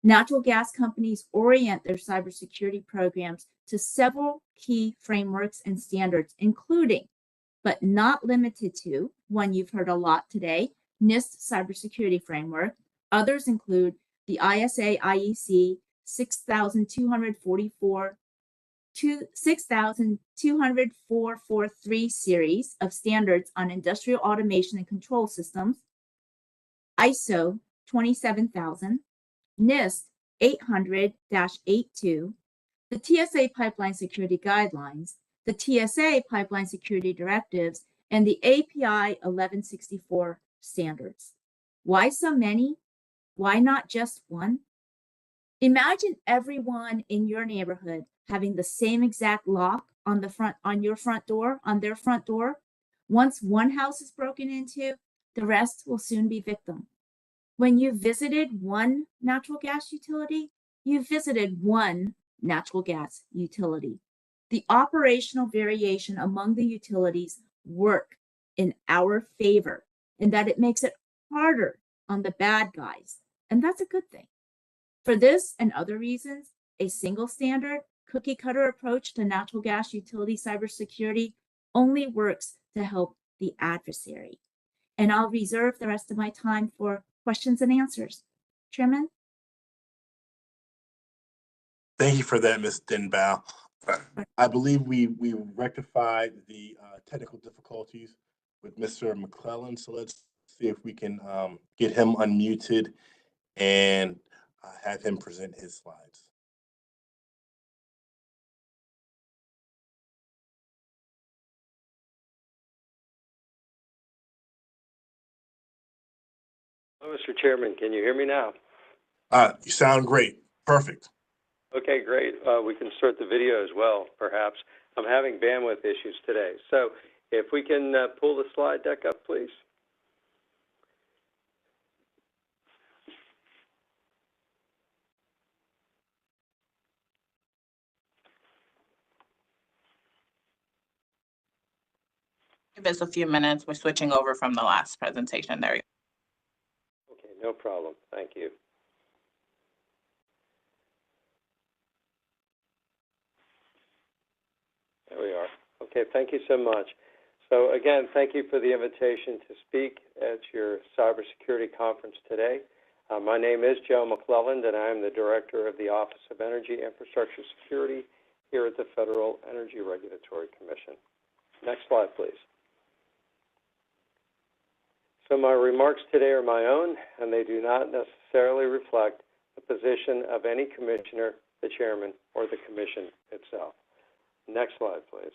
Natural gas companies orient their cybersecurity programs to several key frameworks and standards, including, but not limited to, one you've heard a lot today, NIST Cybersecurity Framework. Others include the ISA IEC 62443 series of standards on industrial automation and control systems, ISO 27000, NIST 800-82, the TSA Pipeline Security Guidelines, the TSA Pipeline Security Directives, and the API 1164 standards. Why so many? Why not just one? Imagine everyone in your neighborhood having the same exact lock on their front door. Once one house is broken into, the rest will soon be victim. When you visited one natural gas utility, you visited one natural gas utility. The operational variation among the utilities work in our favor, in that it makes it harder on the bad guys, and that's a good thing. For this and other reasons, a single standard, cookie-cutter approach to natural gas utility cybersecurity only works to help the adversary. And I'll reserve the rest of my time for questions and answers. Chairman? Thank you for that, Ms. Denbow. I believe we rectified the technical difficulties with Mr. McClellan, so let's see if we can get him unmuted and have him present his slides. Hello, Mr. Chairman. Can you hear me now? You sound great. Perfect. Okay, great. We can start the video as well, perhaps. I'm having bandwidth issues today. So if we can pull the slide deck up, please. Give us a few minutes. We're switching over from the last presentation. There you go. Okay, no problem. Thank you. There we are. Okay, thank you so much. So again, thank you for the invitation to speak at your cybersecurity conference today. My name is Joe McClelland, and I am the Director of the Office of Energy Infrastructure Security here at the Federal Energy Regulatory Commission. Next slide, please. So my remarks today are my own, and they do not necessarily reflect the position of any commissioner, the chairman, or the commission itself. Next slide, please.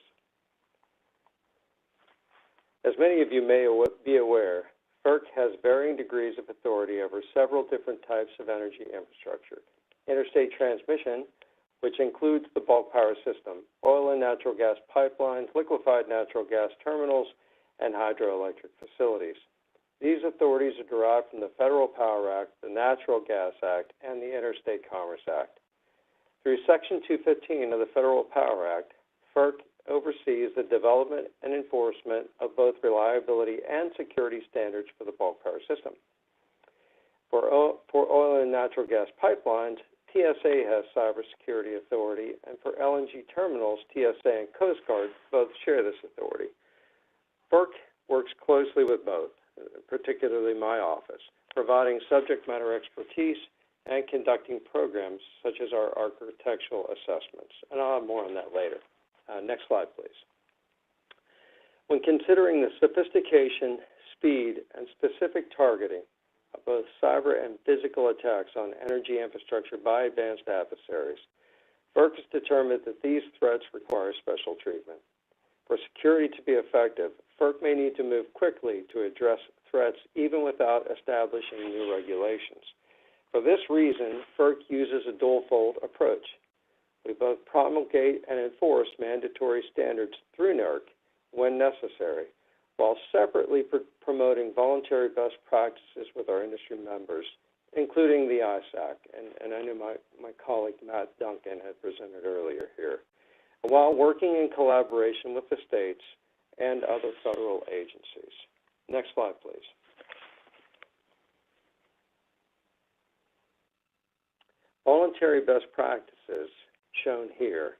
As many of you may be aware, FERC has varying degrees of authority over several different types of energy infrastructure. Interstate transmission, which includes the bulk power system, oil and natural gas pipelines, liquefied natural gas terminals, and hydroelectric facilities. These authorities are derived from the Federal Power Act, the Natural Gas Act, and the Interstate Commerce Act. Through Section 215 of the Federal Power Act, FERC oversees the development and enforcement of both reliability and security standards for the bulk power system. For oil and natural gas pipelines, TSA has cybersecurity authority, and for LNG terminals, TSA and Coast Guard both share this authority. FERC works closely with both, particularly my office, providing subject matter expertise and conducting programs such as our architectural assessments. And I'll have more on that later. Next slide, please. When considering the sophistication, speed, and specific targeting of both cyber and physical attacks on energy infrastructure by advanced adversaries, FERC has determined that these threats require special treatment. For security to be effective, FERC may need to move quickly to address threats even without establishing new regulations. For this reason, FERC uses a dual-fold approach. We both promulgate and enforce mandatory standards through NERC when necessary, while separately promoting voluntary best practices with our industry members, including the ISAC, and I know my colleague Matt Duncan had presented earlier here, while working in collaboration with the states and other federal agencies. Next slide, please. Voluntary best practices shown here,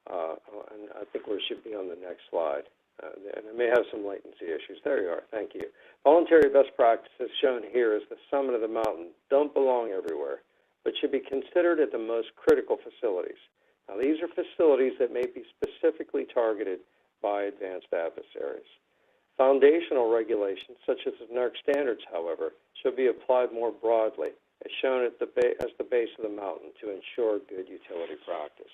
and I think we should be on the next slide. And I may have some latency issues. There you are. Thank you. Voluntary best practices shown here as the summit of the mountain don't belong everywhere, but should be considered at the most critical facilities. Now, these are facilities that may be specifically targeted by advanced adversaries. Foundational regulations, such as the NERC standards, however, should be applied more broadly, as shown at as the base of the mountain to ensure good utility practice.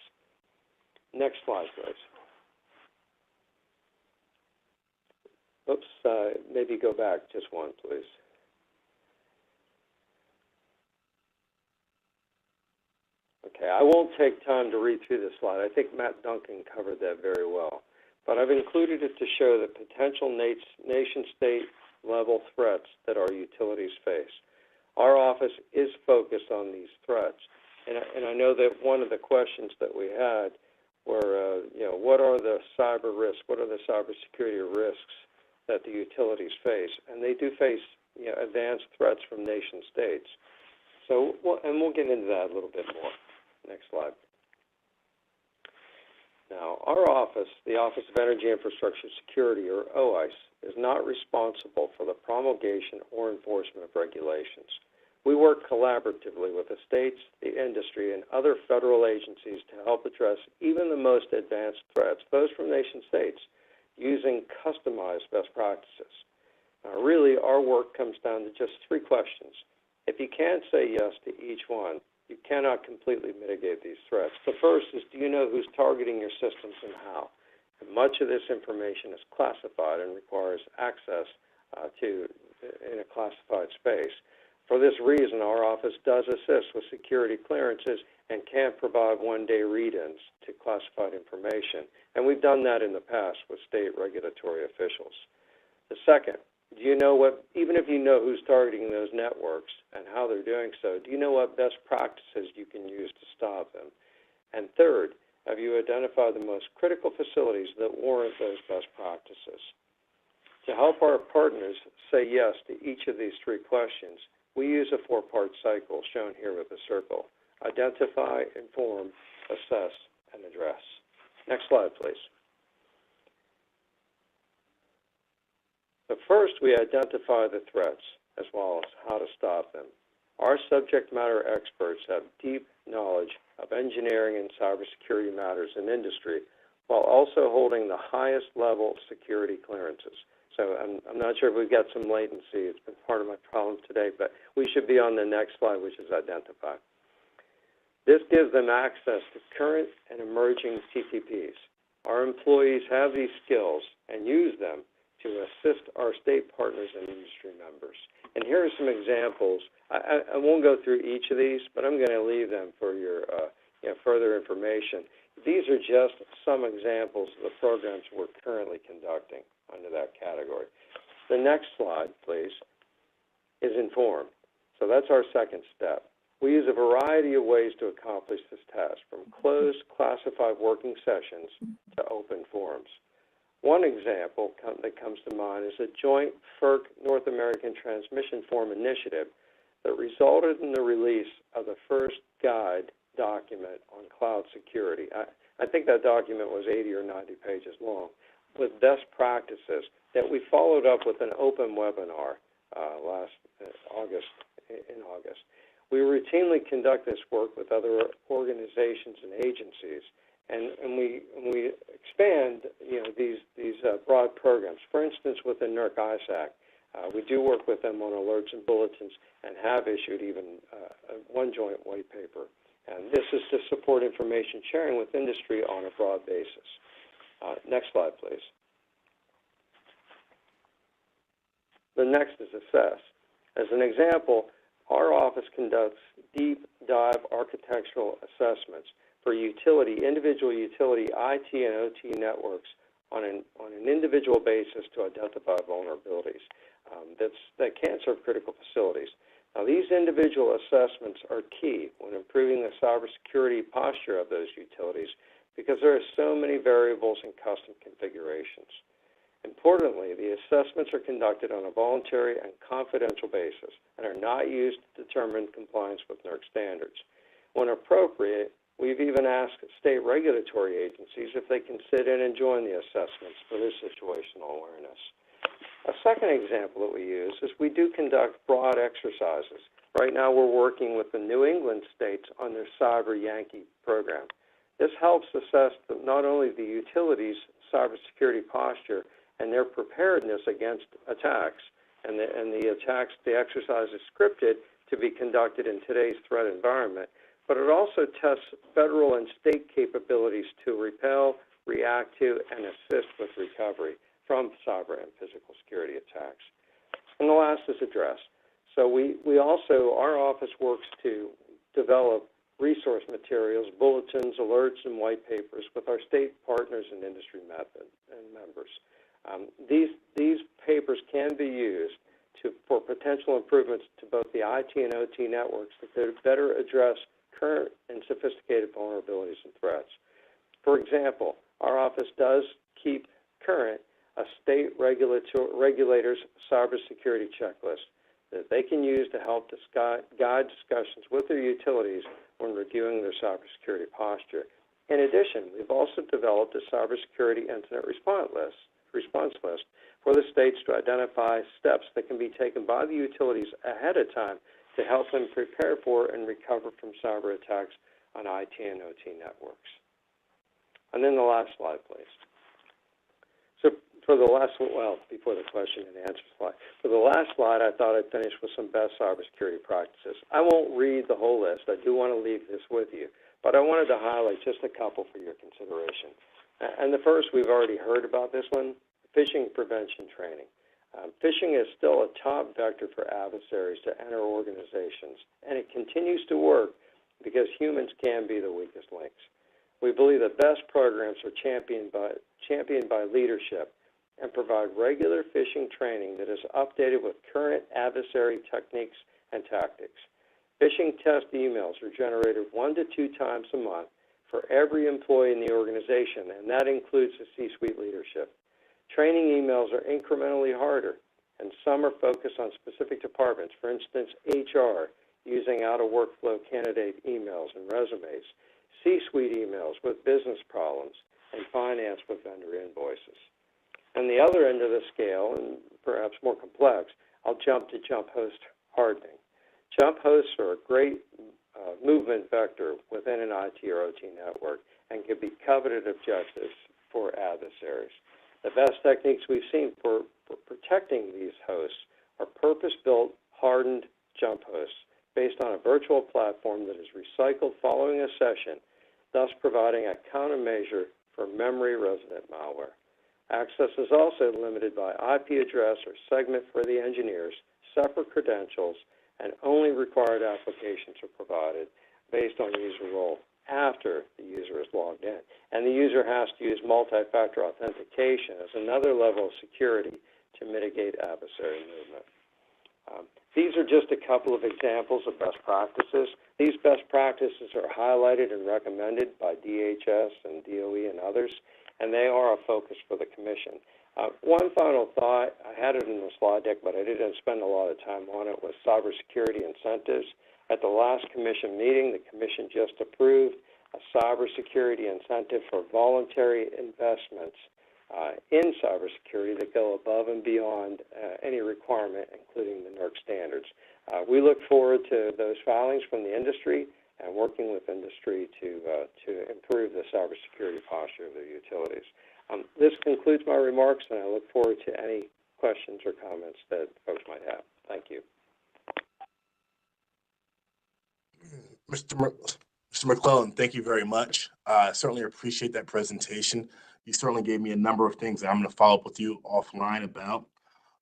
Next slide, please. Oops, maybe go back just one, please. Okay, I won't take time to read through this slide. I think Matt Duncan covered that very well. But I've included it to show the potential nation-state level threats that our utilities face. Our office is focused on these threats. And I know that one of the questions that we had were, what are the cyber risks? What are the cybersecurity risks that the utilities face? And they do face, advanced threats from nation states. So, we'll get into that a little bit more. Next slide. Now, our office, the Office of Energy Infrastructure Security, or OISE, is not responsible for the promulgation or enforcement of regulations. We work collaboratively with the states, the industry, and other federal agencies to help address even the most advanced threats, those from nation states, using customized best practices. Now, really, our work comes down to just three questions. If you can't say yes to each one, you cannot completely mitigate these threats. The first is, do you know who's targeting your systems and how? And much of this information is classified and requires access in a classified space. For this reason, our office does assist with security clearances and can provide one-day read-ins to classified information. And we've done that in the past with state regulatory officials. The second, do you know even if you know who's targeting those networks and how they're doing so, do you know what best practices you can use to stop them? And third, have you identified the most critical facilities that warrant those best practices? To help our partners say yes to each of these three questions, we use a four-part cycle shown here with a circle: identify, inform, assess, and address. Next slide, please. So first, we identify the threats as well as how to stop them. Our subject matter experts have deep knowledge of engineering and cybersecurity matters in industry, while also holding the highest level security clearances. So I'm not sure if we've got some latency. It's been part of my problem today, but we should be on the next slide, which is identify. This gives them access to current and emerging TTPs. Our employees have these skills and use them to assist our state partners and industry members. And here are some examples. I won't go through each of these, but I'm going to leave them for your further information. These are just some examples of the programs we're currently conducting under that category. The next slide, please, is inform. So that's our second step. We use a variety of ways to accomplish this task, from closed, classified working sessions to open forums. One example that comes to mind is a joint FERC North American Transmission Forum initiative that resulted in the release of the first guide document on cloud security. I think that document was 80 or 90 pages long, with best practices that we followed up with an open webinar last August. We routinely conduct this work with other organizations and agencies, and we expand these broad programs. For instance, within NERC ISAC, we do work with them on alerts and bulletins and have issued even one joint white paper. And this is to support information sharing with industry on a broad basis. Next slide, please. The next is assess. As an example, our office conducts deep dive architectural assessments for individual utility IT and OT networks on an individual basis to identify vulnerabilities that can serve critical facilities. Now, these individual assessments are key when improving the cybersecurity posture of those utilities because there are so many variables and custom configurations. Importantly, the assessments are conducted on a voluntary and confidential basis and are not used to determine compliance with NERC standards. When appropriate, we've even asked state regulatory agencies if they can sit in and join the assessments for their situational awareness. A second example that we use is we do conduct broad exercises. Right now we're working with the New England states on their Cyber Yankee program. This helps assess not only the utilities' cybersecurity posture and their preparedness against attacks, and the exercise is scripted to be conducted in today's threat environment, but it also tests federal and state capabilities to repel, react to, and assist with recovery from cyber and physical security attacks. And the last is address. So our office works to develop resource materials, bulletins, alerts, and white papers with our state partners and industry members. These papers can be used for potential improvements to both the IT and OT networks that could better address current and sophisticated vulnerabilities and threats. For example, our office does keep current a state regulator's cybersecurity checklist that they can use to help guide discussions with their utilities when reviewing their cybersecurity posture. In addition, we've also developed a cybersecurity incident response list for the states to identify steps that can be taken by the utilities ahead of time to help them prepare for and recover from cyber attacks on IT and OT networks. And then the last slide, please. So for the last, before the question and answer slide, for the last slide, I thought I'd finish with some best cybersecurity practices. I won't read the whole list. I do want to leave this with you, but I wanted to highlight just a couple for your consideration. And the first, we've already heard about this one, phishing prevention training. Phishing is still a top vector for adversaries to enter organizations, and it continues to work because humans can be the weakest links. We believe that best programs are championed by leadership and provide regular phishing training that is updated with current adversary techniques and tactics. Phishing test emails are generated 1 to 2 times a month for every employee in the organization, and that includes the C-suite leadership. Training emails are incrementally harder, and some are focused on specific departments, for instance, HR, using out-of-workflow candidate emails and resumes, C-suite emails with business problems, and finance with vendor invoices. And the other end of the scale, and perhaps more complex, I'll jump to jump host hardening. Jump hosts are a great movement vector within an IT or OT network and can be coveted objectives for adversaries. The best techniques we've seen for protecting these hosts are purpose-built, hardened jump hosts based on a virtual platform that is recycled following a session, thus providing a countermeasure for memory-resident malware. Access is also limited by IP address or segment for the engineers, separate credentials, and only required applications are provided based on user role after the user is logged in. And the user has to use multi-factor authentication as another level of security to mitigate adversary movement. These are just a couple of examples of best practices. These best practices are highlighted and recommended by DHS and DOE and others, and they are a focus for the Commission. One final thought, I had it in the slide deck, but I didn't spend a lot of time on it, was cybersecurity incentives. At the last Commission meeting, the Commission just approved a cybersecurity incentive for voluntary investments in cybersecurity that go above and beyond any requirement, including the NERC standards. We look forward to those filings from the industry and working with industry to improve the cybersecurity posture of the utilities. This concludes my remarks, and I look forward to any questions or comments that folks might have. Thank you. Mr. McClellan, thank you very much. I certainly appreciate that presentation. You certainly gave me a number of things that I'm going to follow up with you offline about.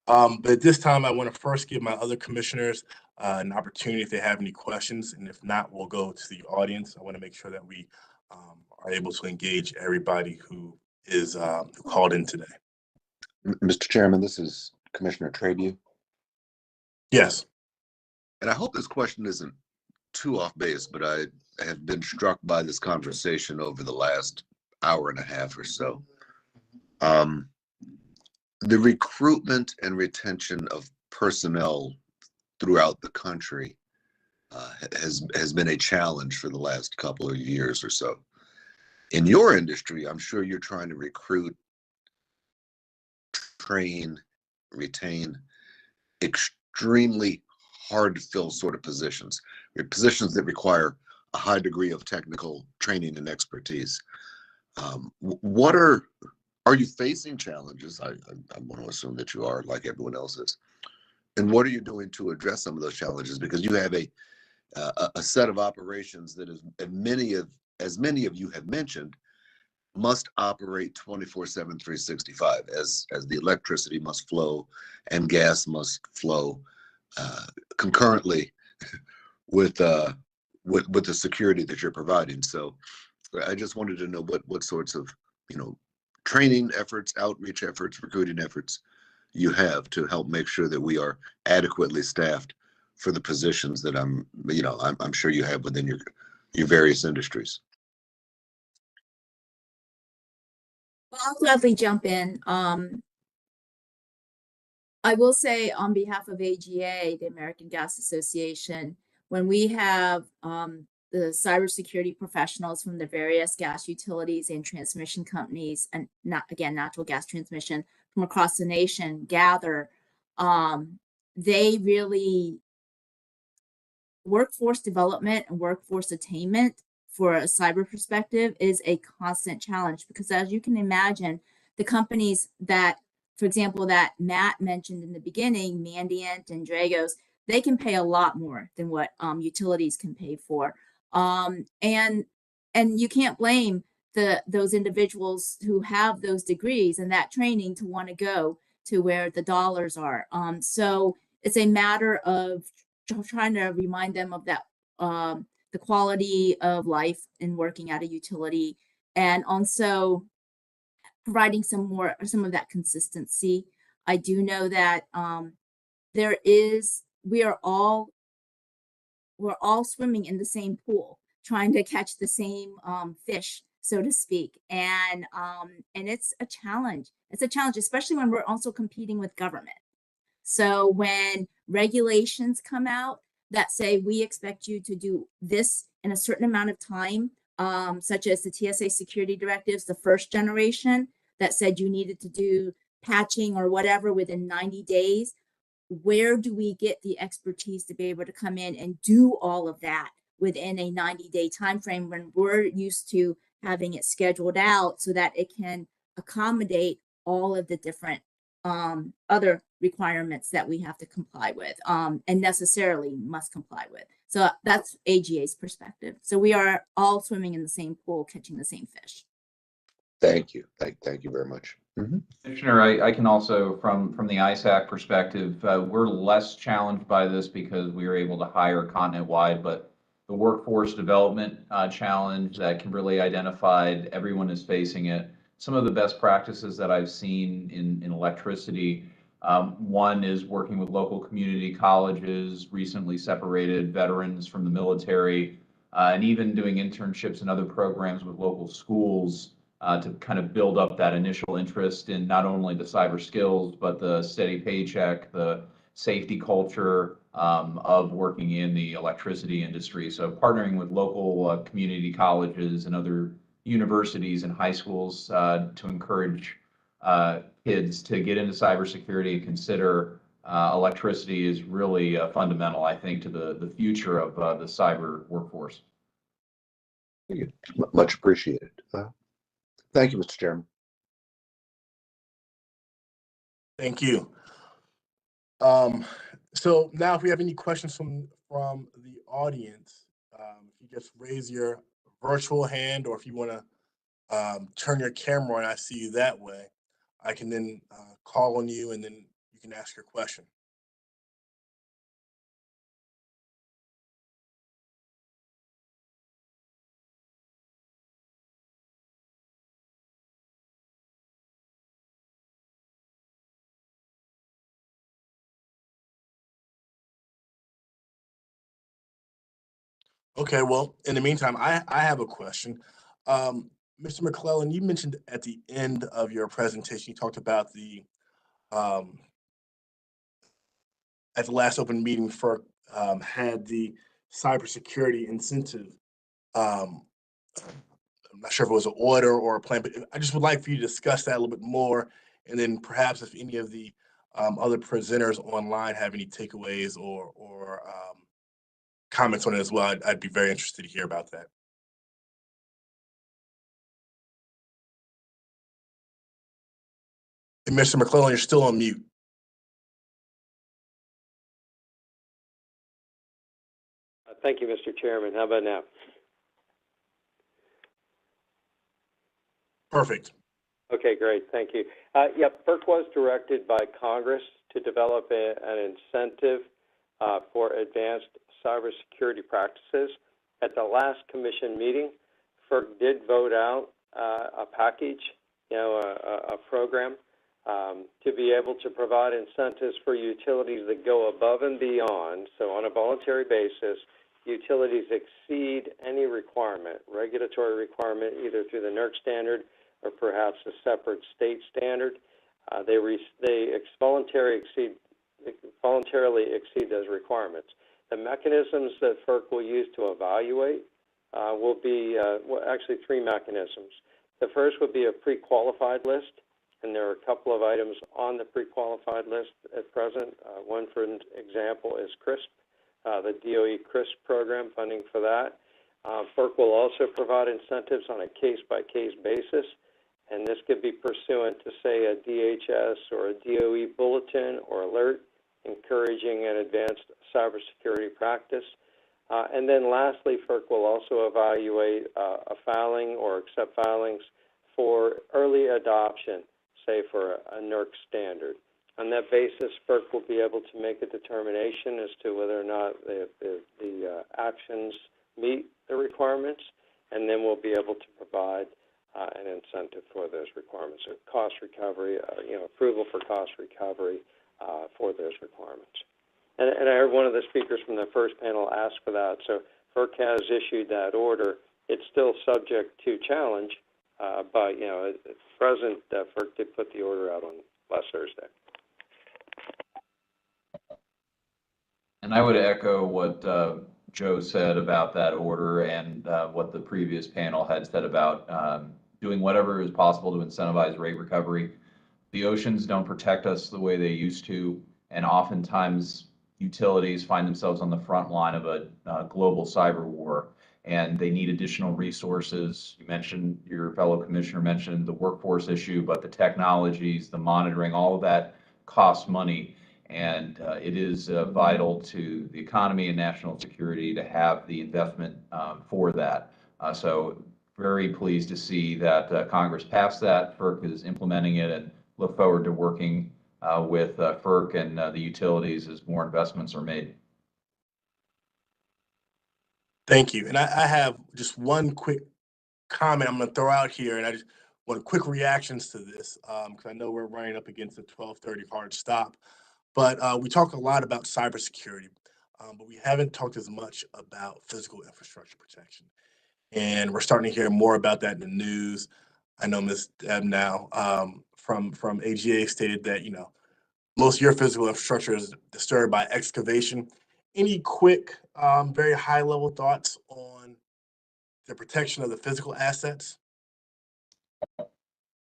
But at this time, I want to first give my other commissioners an opportunity if they have any questions. And if not, we'll go to the audience. I want to make sure that we are able to engage everybody who is who called in today. Mr. Chairman, this is Commissioner Trabue. Yes. And I hope this question isn't too off base, but I have been struck by this conversation over the last hour and a half or so. The recruitment and retention of personnel throughout the country has been a challenge for the last couple of years or so. In your industry, I'm sure you're trying to recruit, train, retain extremely hard to fill sort of positions that require a high degree of technical training and expertise. What are you facing challenges? I want to assume that you are, like everyone else is. And what are you doing to address some of those challenges? Because you have a set of operations that is, as many of you have mentioned, must operate 24/7, 365, as the electricity must flow and gas must flow concurrently with the security that you're providing. So I just wanted to know what sorts of, training efforts, outreach efforts, recruiting efforts you have to help make sure that we are adequately staffed for the positions that I'm sure you have within your various industries. Well, I'll gladly jump in. I will say on behalf of AGA, the American Gas Association, when we have the cybersecurity professionals from the various gas utilities and transmission companies, and natural gas transmission from across the nation gather, they really, workforce development and workforce attainment for a cyber perspective is a constant challenge, because as you can imagine, the companies that, for example, that Matt mentioned in the beginning, Mandiant and Dragos, they can pay a lot more than what utilities can pay for. And you can't blame those individuals who have those degrees and that training to want to go to where the dollars are. So it's a matter of trying to remind them of that, the quality of life in working at a utility, and also providing some of that consistency. I do know that we're all swimming in the same pool, trying to catch the same fish, so to speak. And it's a challenge. It's a challenge, especially when we're also competing with government. So when regulations come out that say we expect you to do this in a certain amount of time, such as the TSA security directives, the first generation that said you needed to do patching or whatever within 90 days, where do we get the expertise to be able to come in and do all of that within a 90-day time frame when we're used to having it scheduled out so that it can accommodate all of the different other requirements that we have to comply with and necessarily must comply with. So that's AGA's perspective. So we are all swimming in the same pool, catching the same fish. Thank you. Thank you very much. Mm-hmm. Commissioner, I can also, from the ISAC perspective, we're less challenged by this because we are able to hire continent-wide, but the workforce development challenge that Kimberly identified, everyone is facing it. Some of the best practices that I've seen in electricity One is working with local community colleges, recently separated veterans from the military, and even doing internships and other programs with local schools to kind of build up that initial interest in not only the cyber skills, but the steady paycheck, the safety culture of working in the electricity industry. So partnering with local community colleges and other universities and high schools to encourage kids to get into cybersecurity and consider electricity is really fundamental, I think, to the future of the cyber workforce. Much appreciated. Thank you, Mr. Chairman. Thank you. So now if we have any questions from the audience, if you just raise your virtual hand, or if you want to turn your camera on, I see you that way, I can then call on you and then you can ask your question. Okay, well, in the meantime, I have a question. Mr. McClellan, you mentioned at the end of your presentation, you talked about the at the last open meeting, FERC had the cybersecurity incentive. I'm not sure if it was an order or a plan, but I just would like for you to discuss that a little bit more. And then perhaps if any of the other presenters online have any takeaways or comments on it as well, I'd be very interested to hear about that. And Mr. McClellan, you're still on mute. Thank you, Mr. Chairman. How about now? Perfect. Okay, great. Thank you. FERC was directed by Congress to develop an incentive for advanced cybersecurity practices. At the last commission meeting, FERC did vote out a package, a program to be able to provide incentives for utilities that go above and beyond. So on a voluntary basis, utilities exceed any requirement, regulatory requirement, either through the NERC standard or perhaps a separate state standard. They voluntarily exceed those requirements. The mechanisms that FERC will use to evaluate will be actually three mechanisms. The first would be a pre-qualified list, and there are a couple of items on the pre-qualified list at present. One, for example, is CRISP, the DOE CRISP program, funding for that. FERC will also provide incentives on a case-by-case basis, and this could be pursuant to, say, a DHS or a DOE bulletin or alert encouraging an advanced cybersecurity practice. And then lastly, FERC will also evaluate a filing or accept filings for early adoption, say for a NERC standard. On that basis, FERC will be able to make a determination as to whether or not the actions meet the requirements, and then we'll be able to provide an incentive for those requirements, or cost recovery, approval for cost recovery for those requirements. And I heard one of the speakers from the first panel ask for that. So FERC has issued that order. It's still subject to challenge, but at present, FERC did put the order out on last Thursday. And I would echo what Joe said about that order and what the previous panel had said about doing whatever is possible to incentivize rate recovery. The oceans don't protect us the way they used to, and oftentimes utilities find themselves on the front line of a global cyber war, and they need additional resources. You mentioned, your fellow commissioner mentioned the workforce issue, but the technologies, the monitoring, all of that costs money. And it is vital to the economy and national security to have the investment for that. So very pleased to see that Congress passed that, FERC is implementing it, and look forward to working with FERC and the utilities as more investments are made. Thank you. And I have just one quick comment I'm going to throw out here, and I just want quick reactions to this, because I know we're running up against a 12:30 hard stop. But we talk a lot about cybersecurity, but we haven't talked as much about physical infrastructure protection. And we're starting to hear more about that in the news. I know Ms. Deb now from AGA stated that, most of your physical infrastructure is disturbed by excavation. Any quick, very high level thoughts on the protection of the physical assets?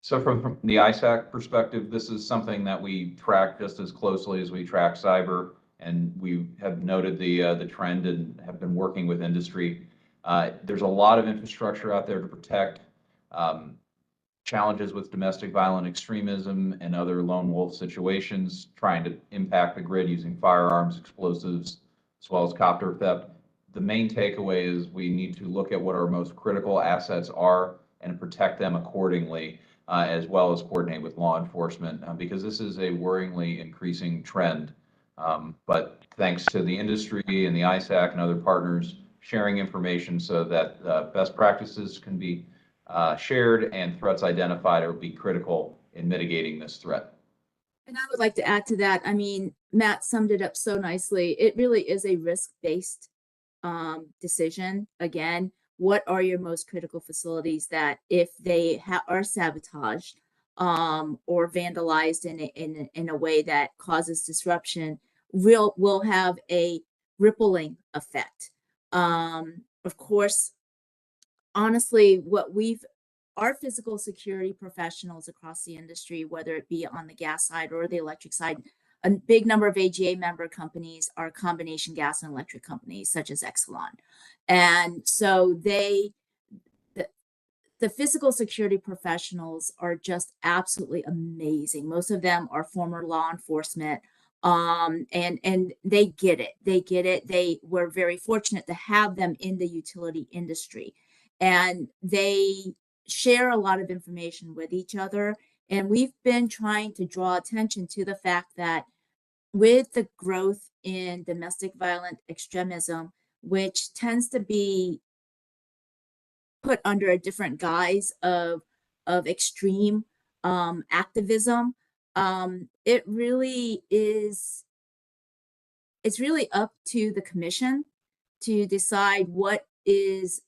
So from the ISAC perspective, this is something that we track just as closely as we track cyber, and we have noted the trend and have been working with industry. There's a lot of infrastructure out there to protect. Challenges with domestic violent extremism and other lone wolf situations, trying to impact the grid using firearms, explosives, as well as copter theft. The main takeaway is we need to look at what our most critical assets are and protect them accordingly, as well as coordinate with law enforcement, because this is a worryingly increasing trend. But thanks to the industry and the ISAC and other partners sharing information so that best practices can be shared and threats identified will be critical in mitigating this threat. And I would like to add to that. I mean, Matt summed it up so nicely. It really is a risk-based decision. Again, what are your most critical facilities that if they are sabotaged or vandalized in a way that causes disruption, will have a rippling effect. Of course, honestly, our physical security professionals across the industry, whether it be on the gas side or the electric side, a big number of AGA member companies are combination gas and electric companies such as Exelon. And so the physical security professionals are just absolutely amazing. Most of them are former law enforcement. And they get it. They were very fortunate to have them in the utility industry. And they share a lot of information with each other. And we've been trying to draw attention to the fact that with the growth in domestic violent extremism, which tends to be put under a different guise of extreme activism, it really is, it's really up to the commission to decide what is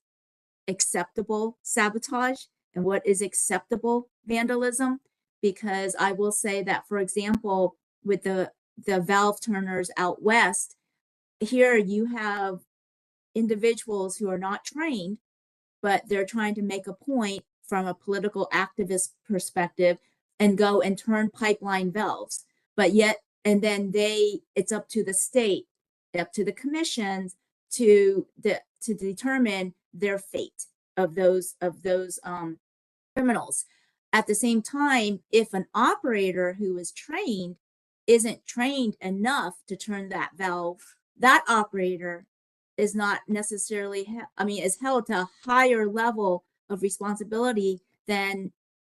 acceptable sabotage and what is acceptable vandalism. Because I will say that, for example, with the valve turners out west, here you have individuals who are not trained, but they're trying to make a point from a political activist perspective and go and turn pipeline valves. But yet, and then it's up to the state, up to the commissions to determine their fate of those criminals. At the same time, if an operator who is trained isn't trained enough to turn that valve, that operator is not necessarily, is held to a higher level of responsibility than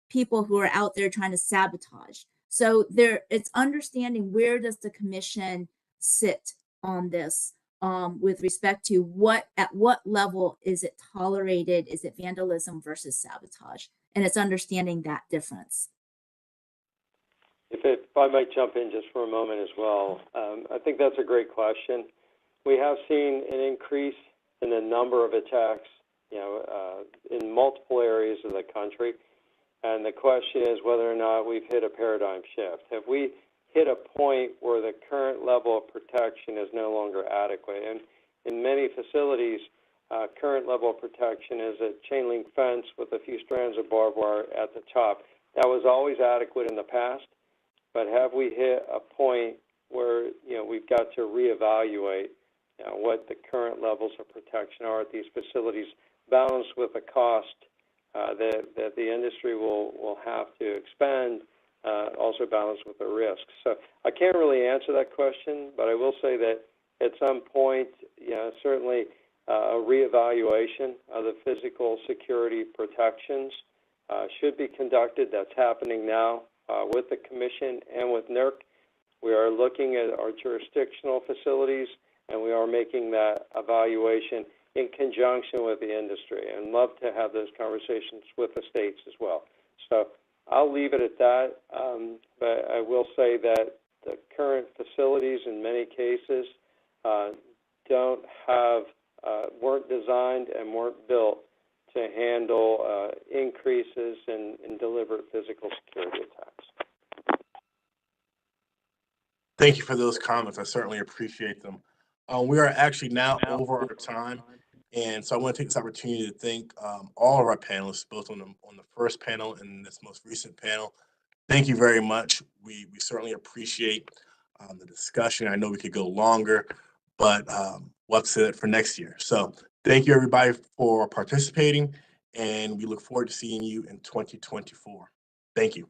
people who are out there trying to sabotage. So it's understanding where does the commission sit on this with respect to at what level is it tolerated? Is it vandalism versus sabotage? And it's understanding that difference. If I might jump in just for a moment as well, I think that's a great question. We have seen an increase in the number of attacks, in multiple areas of the country. And the question is whether or not we've hit a paradigm shift. Have we hit a point where the current level of protection is no longer adequate? And in many facilities, current level of protection is a chain link fence with a few strands of barbed wire at the top. That was always adequate in the past, but have we hit a point where we've got to reevaluate what the current levels of protection are at these facilities, balanced with the cost that the industry will have to expend, also balanced with the risks. So I can't really answer that question, but I will say that at some point, certainly a reevaluation of the physical security protections should be conducted. That's happening now with the Commission and with NERC. We are looking at our jurisdictional facilities, and we are making that evaluation in conjunction with the industry, and love to have those conversations with the states as well. So I'll leave it at that, but I will say that the current facilities in many cases weren't designed and weren't built to handle increases in deliberate physical security attacks. Thank you for those comments. I certainly appreciate them. We are actually now over our time. And so I want to take this opportunity to thank all of our panelists, both on the first panel and this most recent panel. Thank you very much. We certainly appreciate the discussion. I know we could go longer, but we'll have to say that for next year. So thank you, everybody, for participating, and we look forward to seeing you in 2024. Thank you.